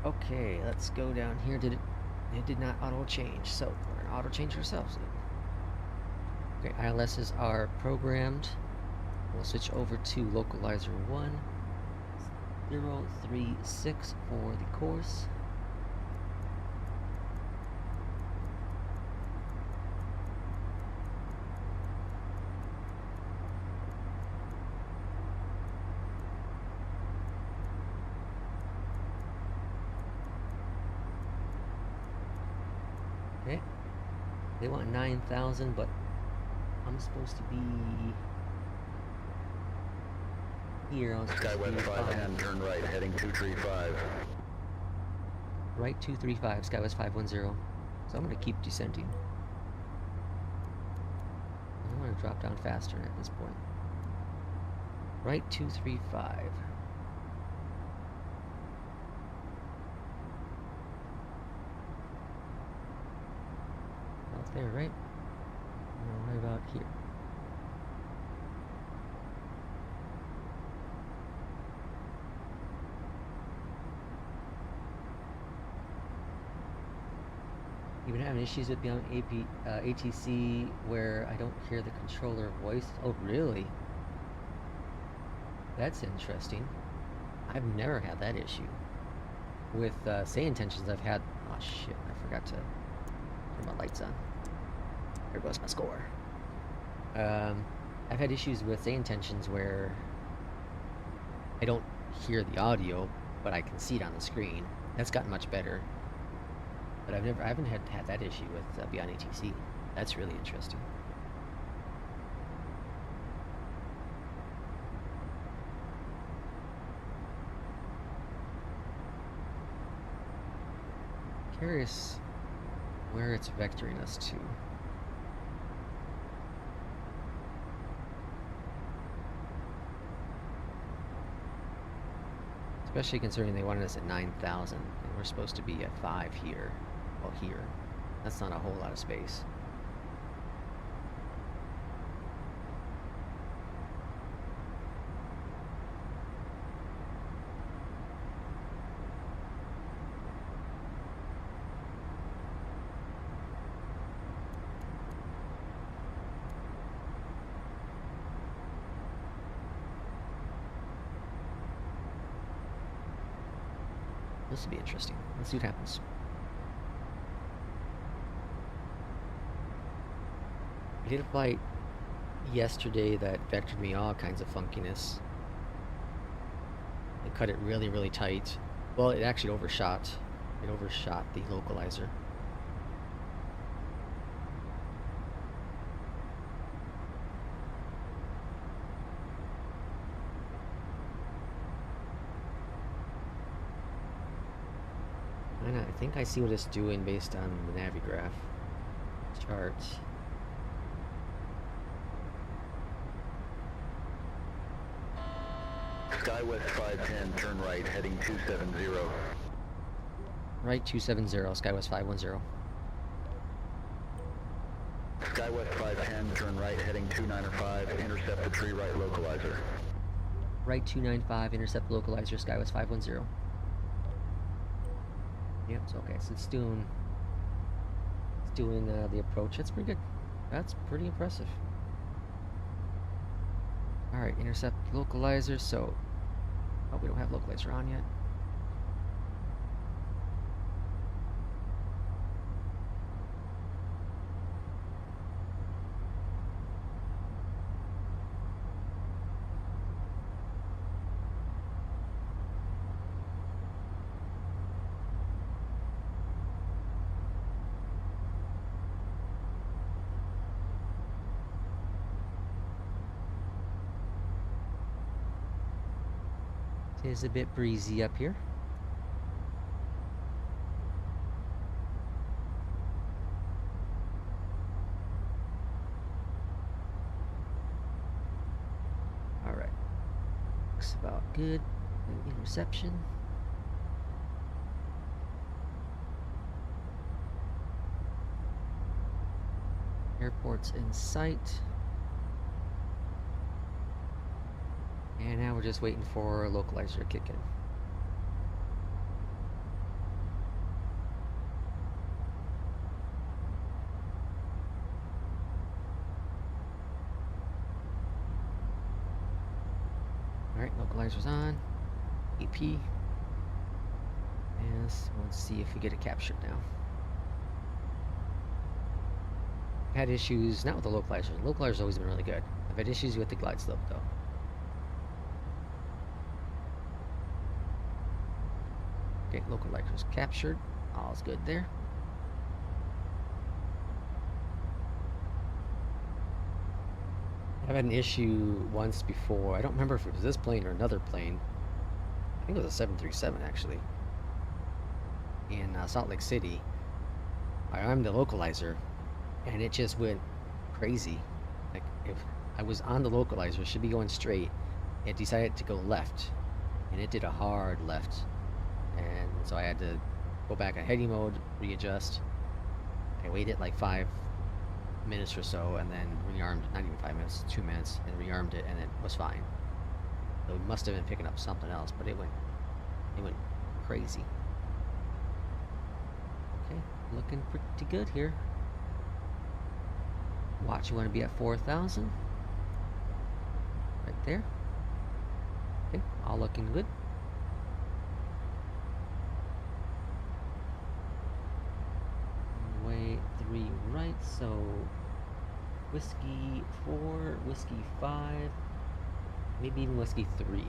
Okay, let's go down here. It did not auto change, so we're gonna auto change ourselves. Okay, ILSs are programmed. We'll switch over to localizer 1. 036 for the course. Okay, they want 9,000, but I'm supposed to be here on Skywest 510, turn right, heading 235. Right 235, Skywest 510. So I'm going to keep descending. I want to drop down faster at this point. Right 235. Out there, right? No, right about here. You've been having issues with beyond ATC where I don't hear the controller voice? Oh, really? That's interesting. I've never had that issue. With SayIntentions, I've had... Oh, shit. I forgot to turn my lights on. There goes my score. I've had issues with SayIntentions where I don't hear the audio, but I can see it on the screen. That's gotten much better. But I haven't had that issue with Beyond ATC. That's really interesting. Curious where it's vectoring us to. Especially considering they wanted us at 9,000, and we're supposed to be at 5 here. Well, here. That's not a whole lot of space. This will be interesting. Let's see what happens. I did a flight yesterday that vectored me all kinds of funkiness. It cut it really, really tight. Well, it actually overshot. It overshot the localizer. I think I see what it's doing based on the Navigraph chart. SkyWest 510, turn right, heading 270. Right 270, SkyWest 510. SkyWest 510, turn right, heading 295, intercept the tree right localizer. Right 295, intercept localizer, SkyWest 510. Yep, it's okay. So it's doing the approach. That's pretty good. That's pretty impressive. All right, intercept localizer. So, oh, we don't have localizer on yet. It is a bit breezy up here. All right, looks about good. Interception. Airport's in sight. And now we're just waiting for a localizer to kick in. Alright, localizer's on. AP. Yes, let's see if we get it captured now. I've had issues, not with the localizer. The localizer's always been really good. I've had issues with the glide slope though. Okay, localizer's captured. All's good there. I've had an issue once before. I don't remember if it was this plane or another plane. I think it was a 737 actually. In Salt Lake City. I'm the localizer, and it just went crazy. Like if I was on the localizer, it should be going straight. It decided to go left, and it did a hard left. And so I had to go back on heading mode, readjust. I waited like 5 minutes or so, and then rearmed, not even 5 minutes, 2 minutes, and rearmed it, and it was fine. So it must have been picking up something else, but it went crazy. Okay, Looking pretty good here. Watch, you want to be at 4,000. Right there. Okay, all looking good. Way 3 right, so Whiskey 4, Whiskey 5, maybe even Whiskey 3.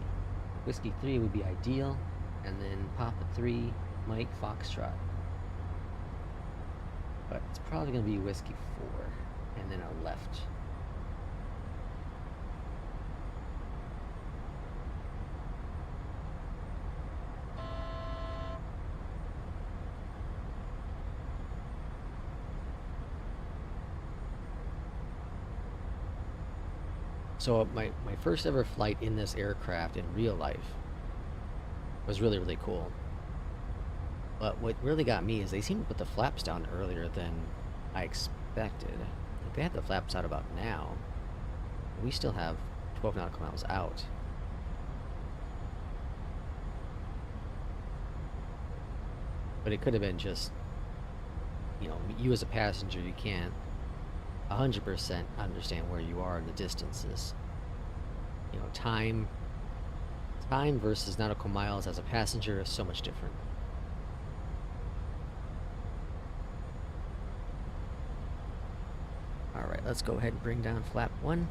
Whiskey 3 would be ideal, and then Papa 3, Mike, Foxtrot. But it's probably going to be Whiskey 4, and then a left. So my first ever flight in this aircraft in real life was really, really cool. But what really got me is they seemed to put the flaps down earlier than I expected. Like, they had the flaps out about now. We still have 12 nautical miles out. But it could have been just, you know, you as a passenger, you can't 100% understand where you are in the distances. You know, time versus nautical miles as a passenger is so much different. Alright, let's go ahead and bring down flap 1.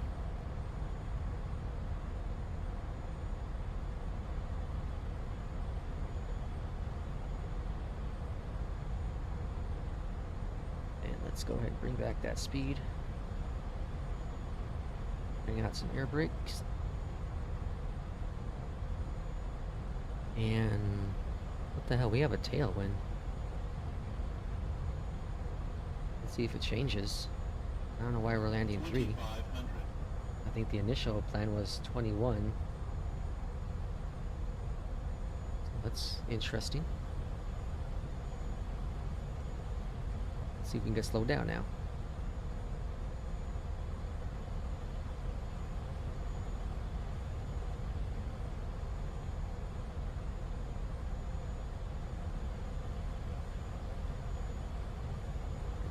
Let's go ahead and bring back that speed. Bring out some air brakes. And what the hell? We have a tailwind. Let's see if it changes. I don't know why we're landing 3. I think the initial plan was 21. So that's interesting. See if we can get slowed down now.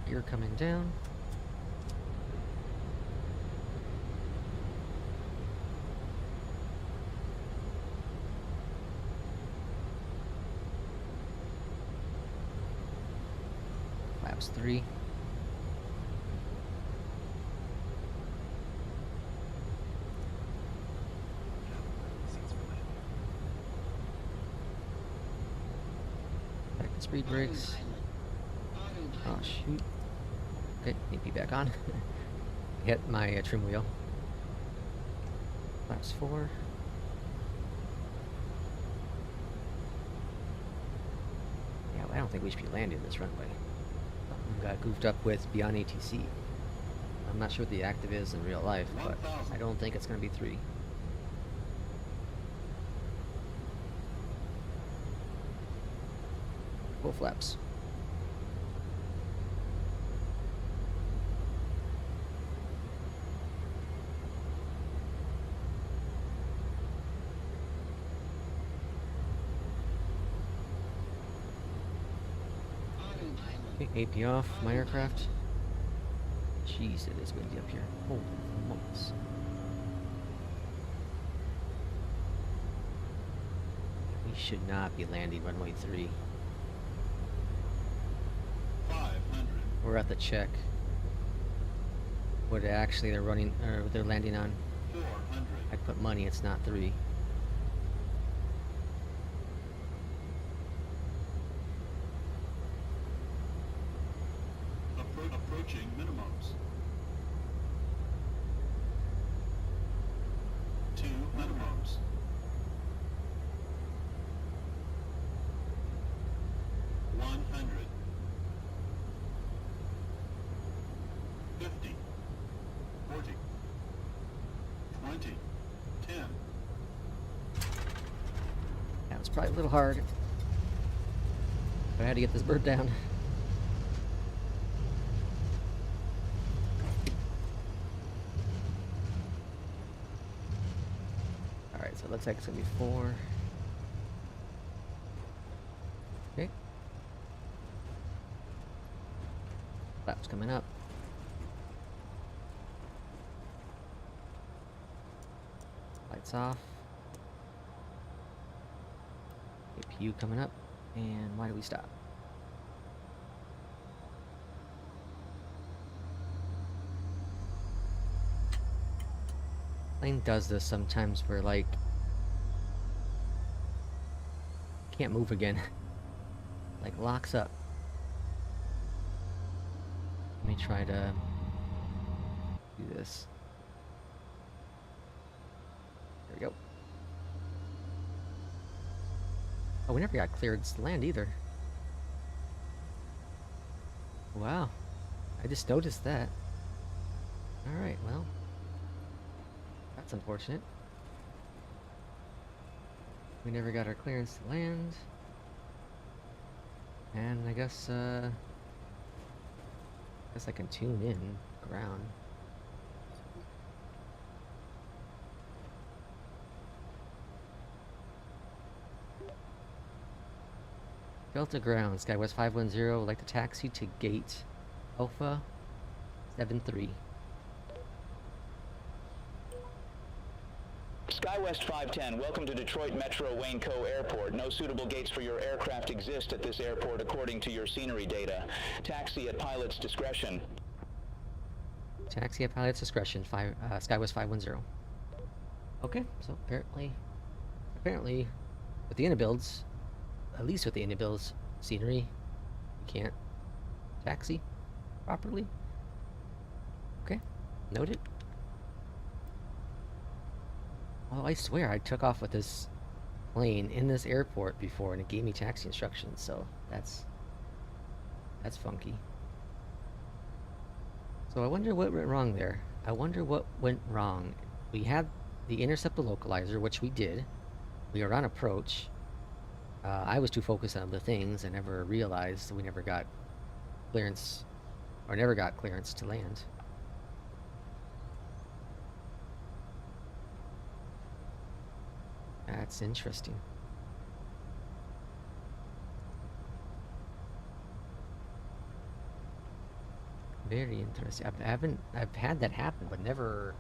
Gear coming down. Flaps 3. Back to speed brakes. Oh shoot. Okay, need to be back on. Hit my trim wheel. Flaps 4. Yeah, I don't think we should be landing this runway. Something got goofed up with beyond ATC. I'm not sure what the active is in real life, but I don't think it's going to be 3. Full flaps. Okay, AP off, my aircraft. Jeez, it is windy up here. Holy smokes. We should not be landing runway 3. 500. We're at the check. What actually they're running, or they're landing on. 400. I'd put money it's not 3. Approaching minimums. 2 minimums. 100. 50. 40. 20. 10. That was probably a little hard. But I had to get this bird down. Alright, so it looks like it's gonna be 4. Okay. Flaps coming up. Lights off. APU coming up. And why do we stop? Plane does this sometimes where, like, can't move again. Like, locks up. Let me try to do this. There we go. Oh, we never got clearance to land either. Wow. I just noticed that. Alright, well. That's unfortunate. We never got our clearance to land. And I guess I can tune in ground. Delta ground, SkyWest 510, would like to taxi to gate Alpha 73. SkyWest 510, welcome to Detroit Metro Wayne Co. Airport. No suitable gates for your aircraft exist at this airport according to your scenery data. Taxi at pilot's discretion. Taxi at pilot's discretion, SkyWest 510. Okay, so apparently with the Inabuilds, at least with the Inabuilds scenery, you can't taxi properly. Okay, noted. Well, I swear I took off with this plane in this airport before and it gave me taxi instructions, so that's funky. So I wonder what went wrong there. I wonder what went wrong. We had the intercept the localizer, which we did. We were on approach. I was too focused on other things. I never realized that we never got clearance, or never got clearance to land. That's interesting. Very interesting. I've had that happen, but never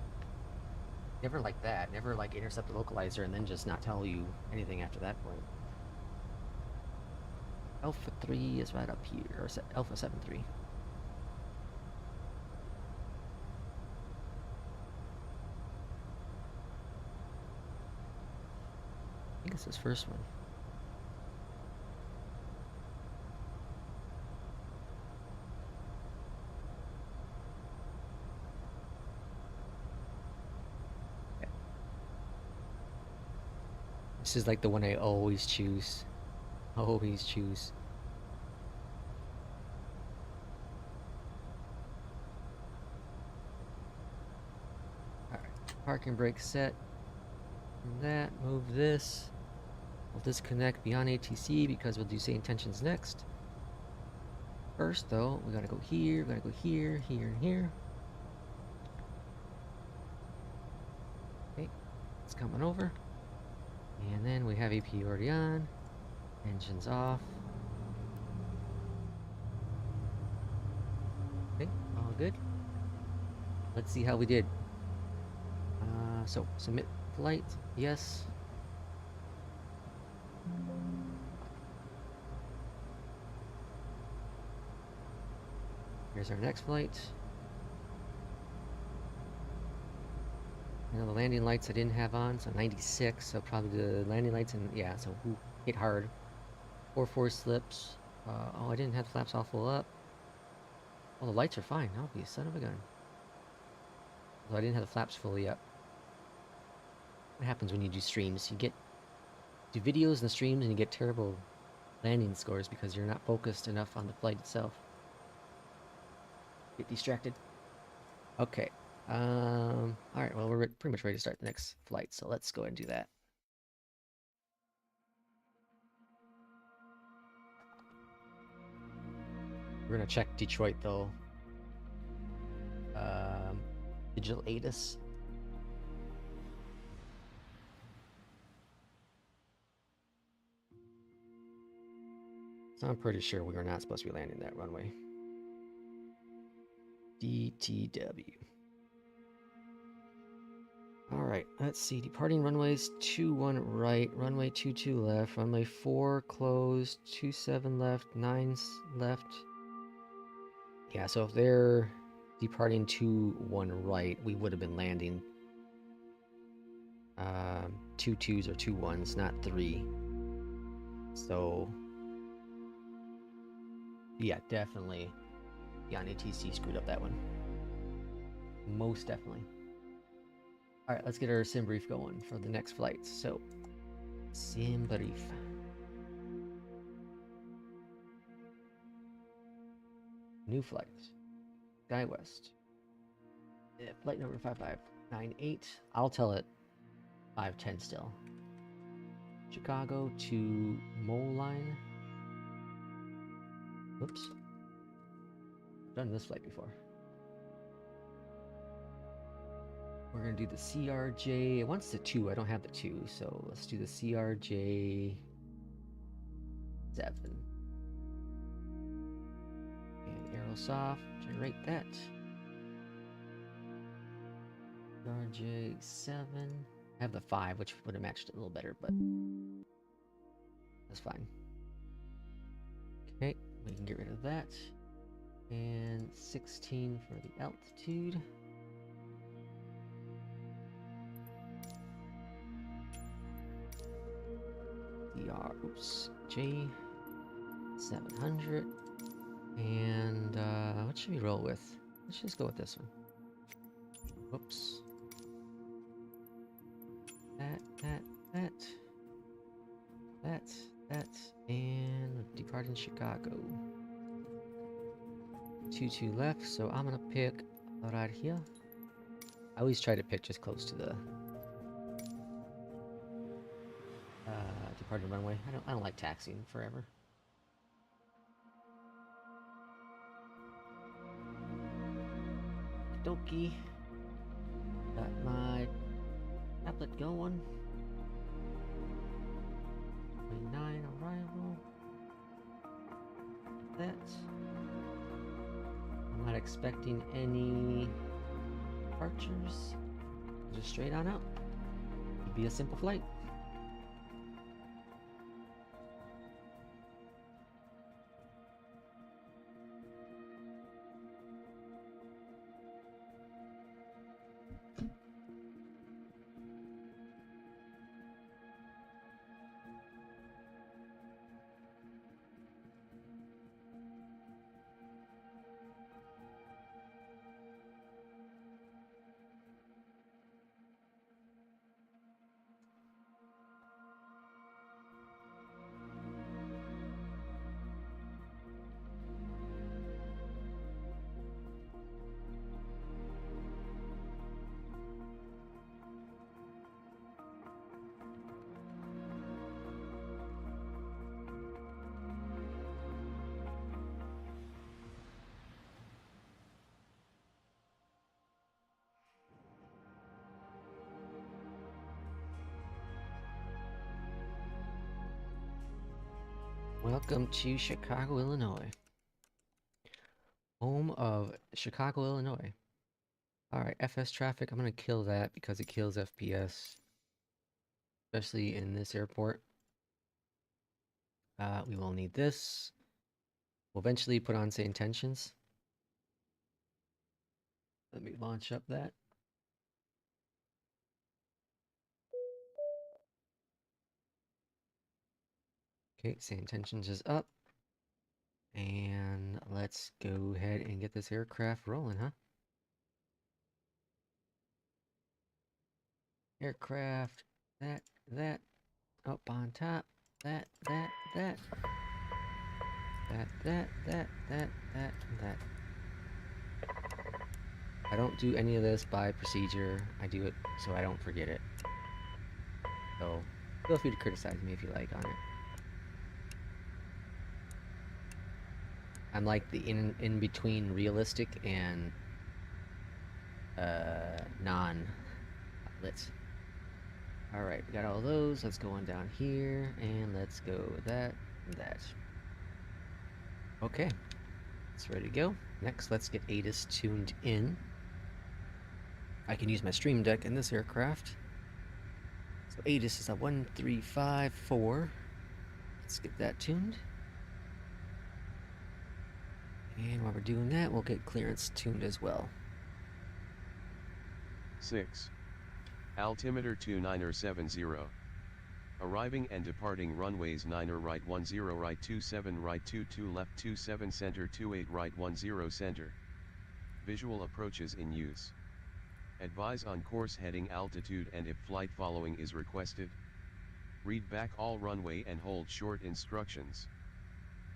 like that. Never like intercept the localizer and then just not tell you anything after that point. Alpha 3 is right up here, or Alpha 7-3. I think it's this first one. Okay. This is like the one I always choose. Always choose. Alright, parking brake set. From that, move this. We'll disconnect beyond ATC because we'll do SayIntentions next. First, though, we gotta go here, we gotta go here, here, and here. Okay, it's coming over. And then we have APU already on. Engines off. Okay, all good. Let's see how we did. So, submit flight, yes. Here's our next flight. Now the landing lights I didn't have on, so 96, so probably the landing lights, and yeah, so hit hard. 4-4 slips. Oh, I didn't have the flaps all full up. Oh, the lights are fine. I'll be a son of a gun. So I didn't have the flaps fully up. What happens when you do streams? You do videos and streams and you get terrible landing scores because you're not focused enough on the flight itself. Get distracted. Okay. Alright, well, we're pretty much ready to start the next flight, so let's go ahead and do that. We're gonna check Detroit though. Digital ATIS. So I'm pretty sure we are not supposed to be landing that runway. DTW. Alright, let's see. Departing runways 21 right, runway 22 left, runway 4 closed, 27 left, 9 left. Yeah, so if they're departing 21 right, we would have been landing 2 2s or 2 1s, not 3. So, yeah, definitely. Yeah, ATC screwed up that one. Most definitely. Alright, let's get our sim brief going for the next flight. So, sim brief. New flight. SkyWest. Flight number 5598. I'll tell it 510 still. Chicago to Moline. Oops. I've done this flight before. We're going to do the CRJ. It wants the 2. I don't have the 2, so let's do the CRJ 7. And Aerosoft, generate that. CRJ 7. I have the 5, which would have matched it a little better, but that's fine. Okay, we can get rid of that. And 16 for the altitude. J 700. And what should we roll with? Let's just go with this one. Whoops. That, and departing Chicago. 2 left, so I'm gonna pick right here. I always try to pick just close to the departing runway. I don't like taxiing forever. Dokie. Got my tablet going. 29 arrival. That. I'm not expecting any departures. Just straight on out. It'd be a simple flight. Welcome to Chicago, Illinois. Home of Chicago, Illinois. Alright, FS traffic, I'm gonna kill that because it kills FPS. Especially in this airport. We will need this. We'll eventually put on SayIntentions. Let me launch up that. Okay, SayIntentions is up. And let's go ahead and get this aircraft rolling, huh? Aircraft, that, up on top, that. I don't do any of this by procedure. I do it so I don't forget it. So, feel free to criticize me if you like on it. I'm like the in-between realistic and non-lit. Alright, we got all those. Let's go on down here, and let's go that, and that. Okay. It's ready to go. Next, let's get ATIS tuned in. I can use my stream deck in this aircraft. So ATIS is a 1354. Let's get that tuned. And while we're doing that, we'll get clearance tuned as well. 6. Altimeter 2970. Arriving and departing runways 9 right 10 right 27 right 22 left 27 center 28 right 10 center. Visual approaches in use. Advise on course heading, altitude, and if flight following is requested. Read back all runway and hold short instructions.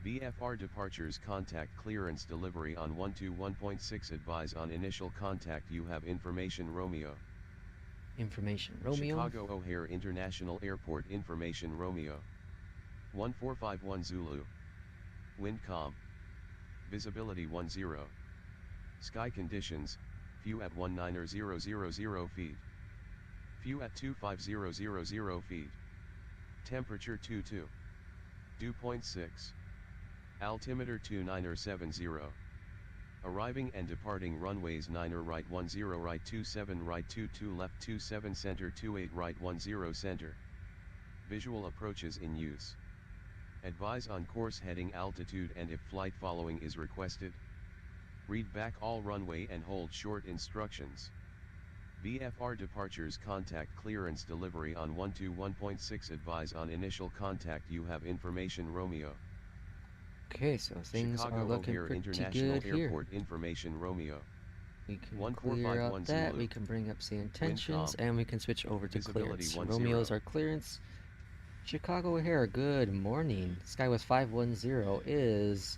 VFR departures, contact clearance delivery on 121.6. Advise on initial contact. You have information Romeo. Information Romeo. Chicago O'Hare International Airport. Information Romeo. 1451 Zulu. Wind calm. Visibility 10. Sky conditions, few at 190,000 feet. Few at 250,000 feet. Temperature 22. Dew point 6. Altimeter 2970. Arriving and departing runways 9 right 10 right 27 right 22 left 27 center 28 right 10 center. Visual approaches in use. Advise on course heading, altitude, and if flight following is requested. Read back all runway and hold short instructions. VFR departures, contact clearance delivery on 121.6. Advise on initial contact. You have information Romeo. Okay, so things Chicago are looking O'Hare pretty International good here. Airport. Information Romeo. We can 1451 clear out that, Zulu. we can bring up SayIntentions, calm. and we can switch over to Visibility clearance. 10. Romeo's our clearance. Chicago O'Hare, good morning. SkyWest 510 is...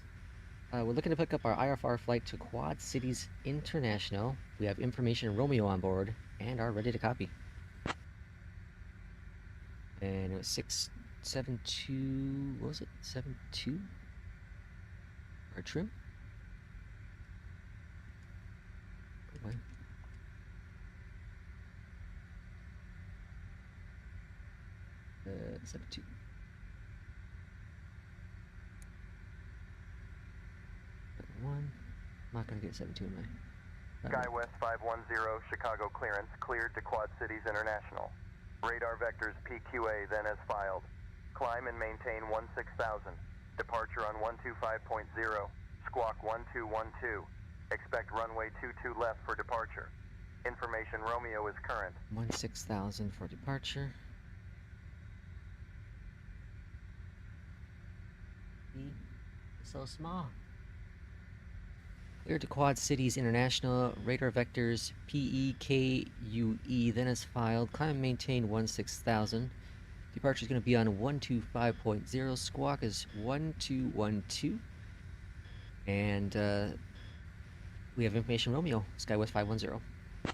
we're looking to pick up our IFR flight to Quad Cities International. We have information Romeo on board, and are ready to copy. And it was 672... what was it? 72? Our trim? Oh, wait. Uh, 72. One. I'm not gonna get 72 in my. SkyWest 510, Chicago clearance, cleared to Quad Cities International. Radar vectors PQA then as filed. Climb and maintain 16,000. Departure on 125.0, squawk 1212. Expect runway 22 left for departure. Information Romeo is current. 16,000 for departure. So small. Clear to Quad Cities International. Radar vectors PEKUE then is filed. Climb and maintain 16,000. Departure is going to be on 125.0. Squawk is 1212. And we have information Romeo. SkyWest 510. I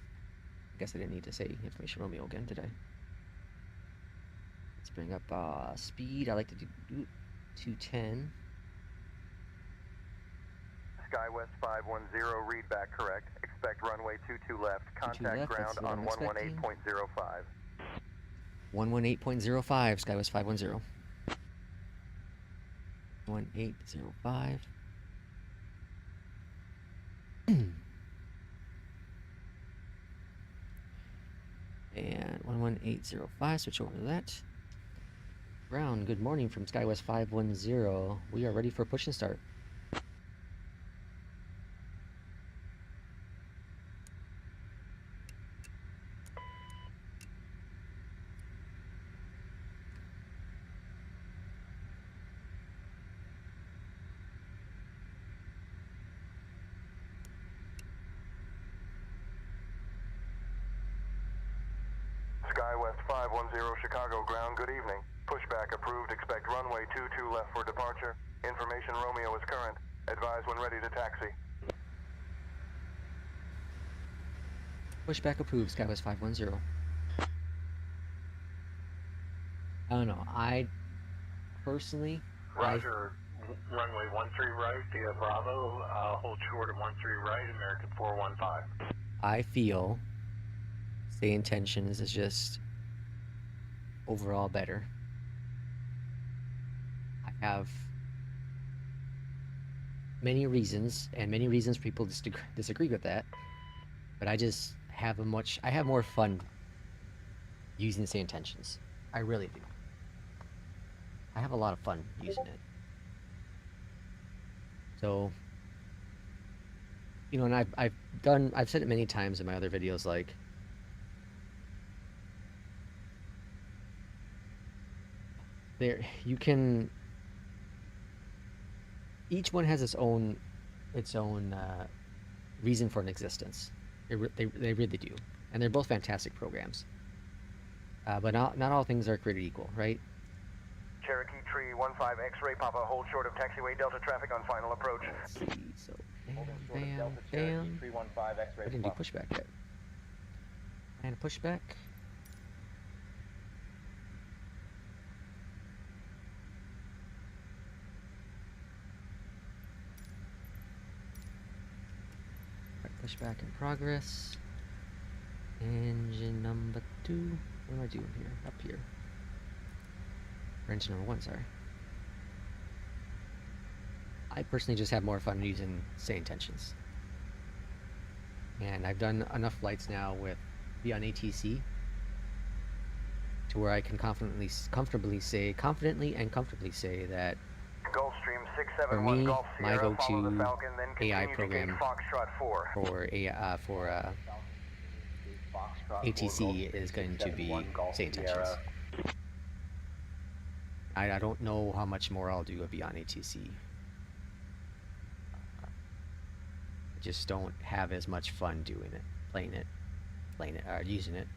guess I didn't need to say information Romeo again, did I? Let's bring up speed. I like to do 210. SkyWest 510, read back correct. Expect runway 22 left. 22 Contact left, that's ground what on I'm expecting. 118.05. 118.05, SkyWest 510. 1805. And 11805, switch over to that. Ground, good morning from SkyWest 510. We are ready for push and start. SkyWest 510, Chicago ground, good evening. Pushback approved, expect runway 22 left for departure. Information Romeo is current. Advise when ready to taxi. Pushback approved, SkyWest 510. I don't know, I personally... Roger, runway 13 right via Bravo, hold short at 13 right, American 415. I feel SayIntentions is just overall better. I have many reasons, and many reasons people disagree with that. But I just have I have more fun using SayIntentions. I really do. I have a lot of fun using it. So, you know, and I've said it many times in my other videos, like, each one has its own reason for an existence. They really do, and they're both fantastic programs. But not all things are created equal, right? Cherokee Tree 15 X-ray Papa, hold short of taxiway Delta traffic on final approach. Let's see, so bam, bam. I didn't do pushback yet. And pushback. Pushback in progress. Engine number 2. What am I doing here? Up here. Or engine number 1, sorry. I personally just have more fun using SayIntentions. And I've done enough flights now with beyond ATC to where I can confidently say that for me, my go-to AI program for ATC is going to be SayIntentions. I don't know how much more I'll do beyond ATC. I just don't have as much fun doing it, playing it, or using it.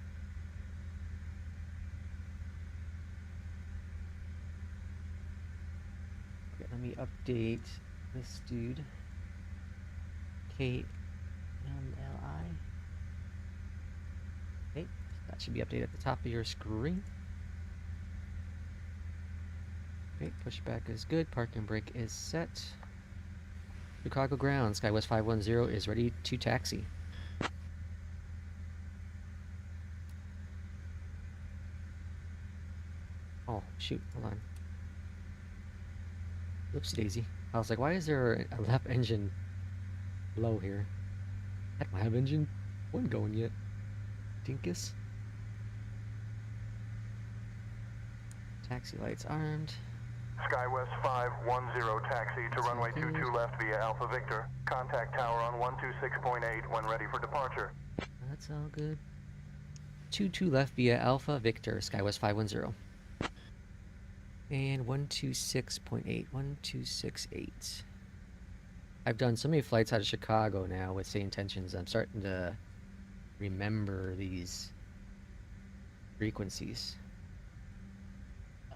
Okay, let me update this dude. KMLI. Okay, that should be updated at the top of your screen. Okay, pushback is good. Parking brake is set. Chicago ground, SkyWest 510 is ready to taxi. Oh, shoot, hold on. Whoopsie daisy. I was like, why is there a left engine low here? I don't have engine 1 going yet. Dinkus. Taxi lights armed. SkyWest 510 taxi to runway 22 left via Alpha Victor. Contact tower on 126.8 when ready for departure. That's all good. 22 left via Alpha Victor, SkyWest 510. And 126.8, 1268. I've done so many flights out of Chicago now with SayIntentions, I'm starting to remember these frequencies.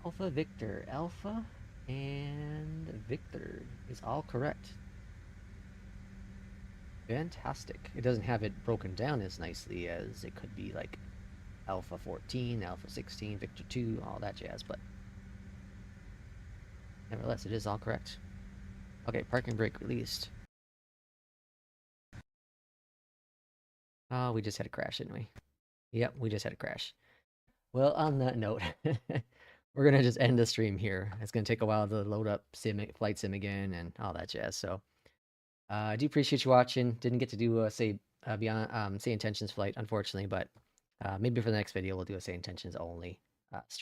Alpha Victor, Alpha and Victor is all correct. Fantastic. It doesn't have it broken down as nicely as it could be like Alpha 14, Alpha 16, Victor 2, all that jazz, but nevertheless, it is all correct. Okay, parking brake released. Oh, we just had a crash, didn't we? Yep, we just had a crash. Well, on that note, we're going to just end the stream here. It's going to take a while to load up flight sim again and all that jazz. So I do appreciate you watching. Didn't get to do a SayIntentions flight, unfortunately, but maybe for the next video, we'll do a SayIntentions only stream.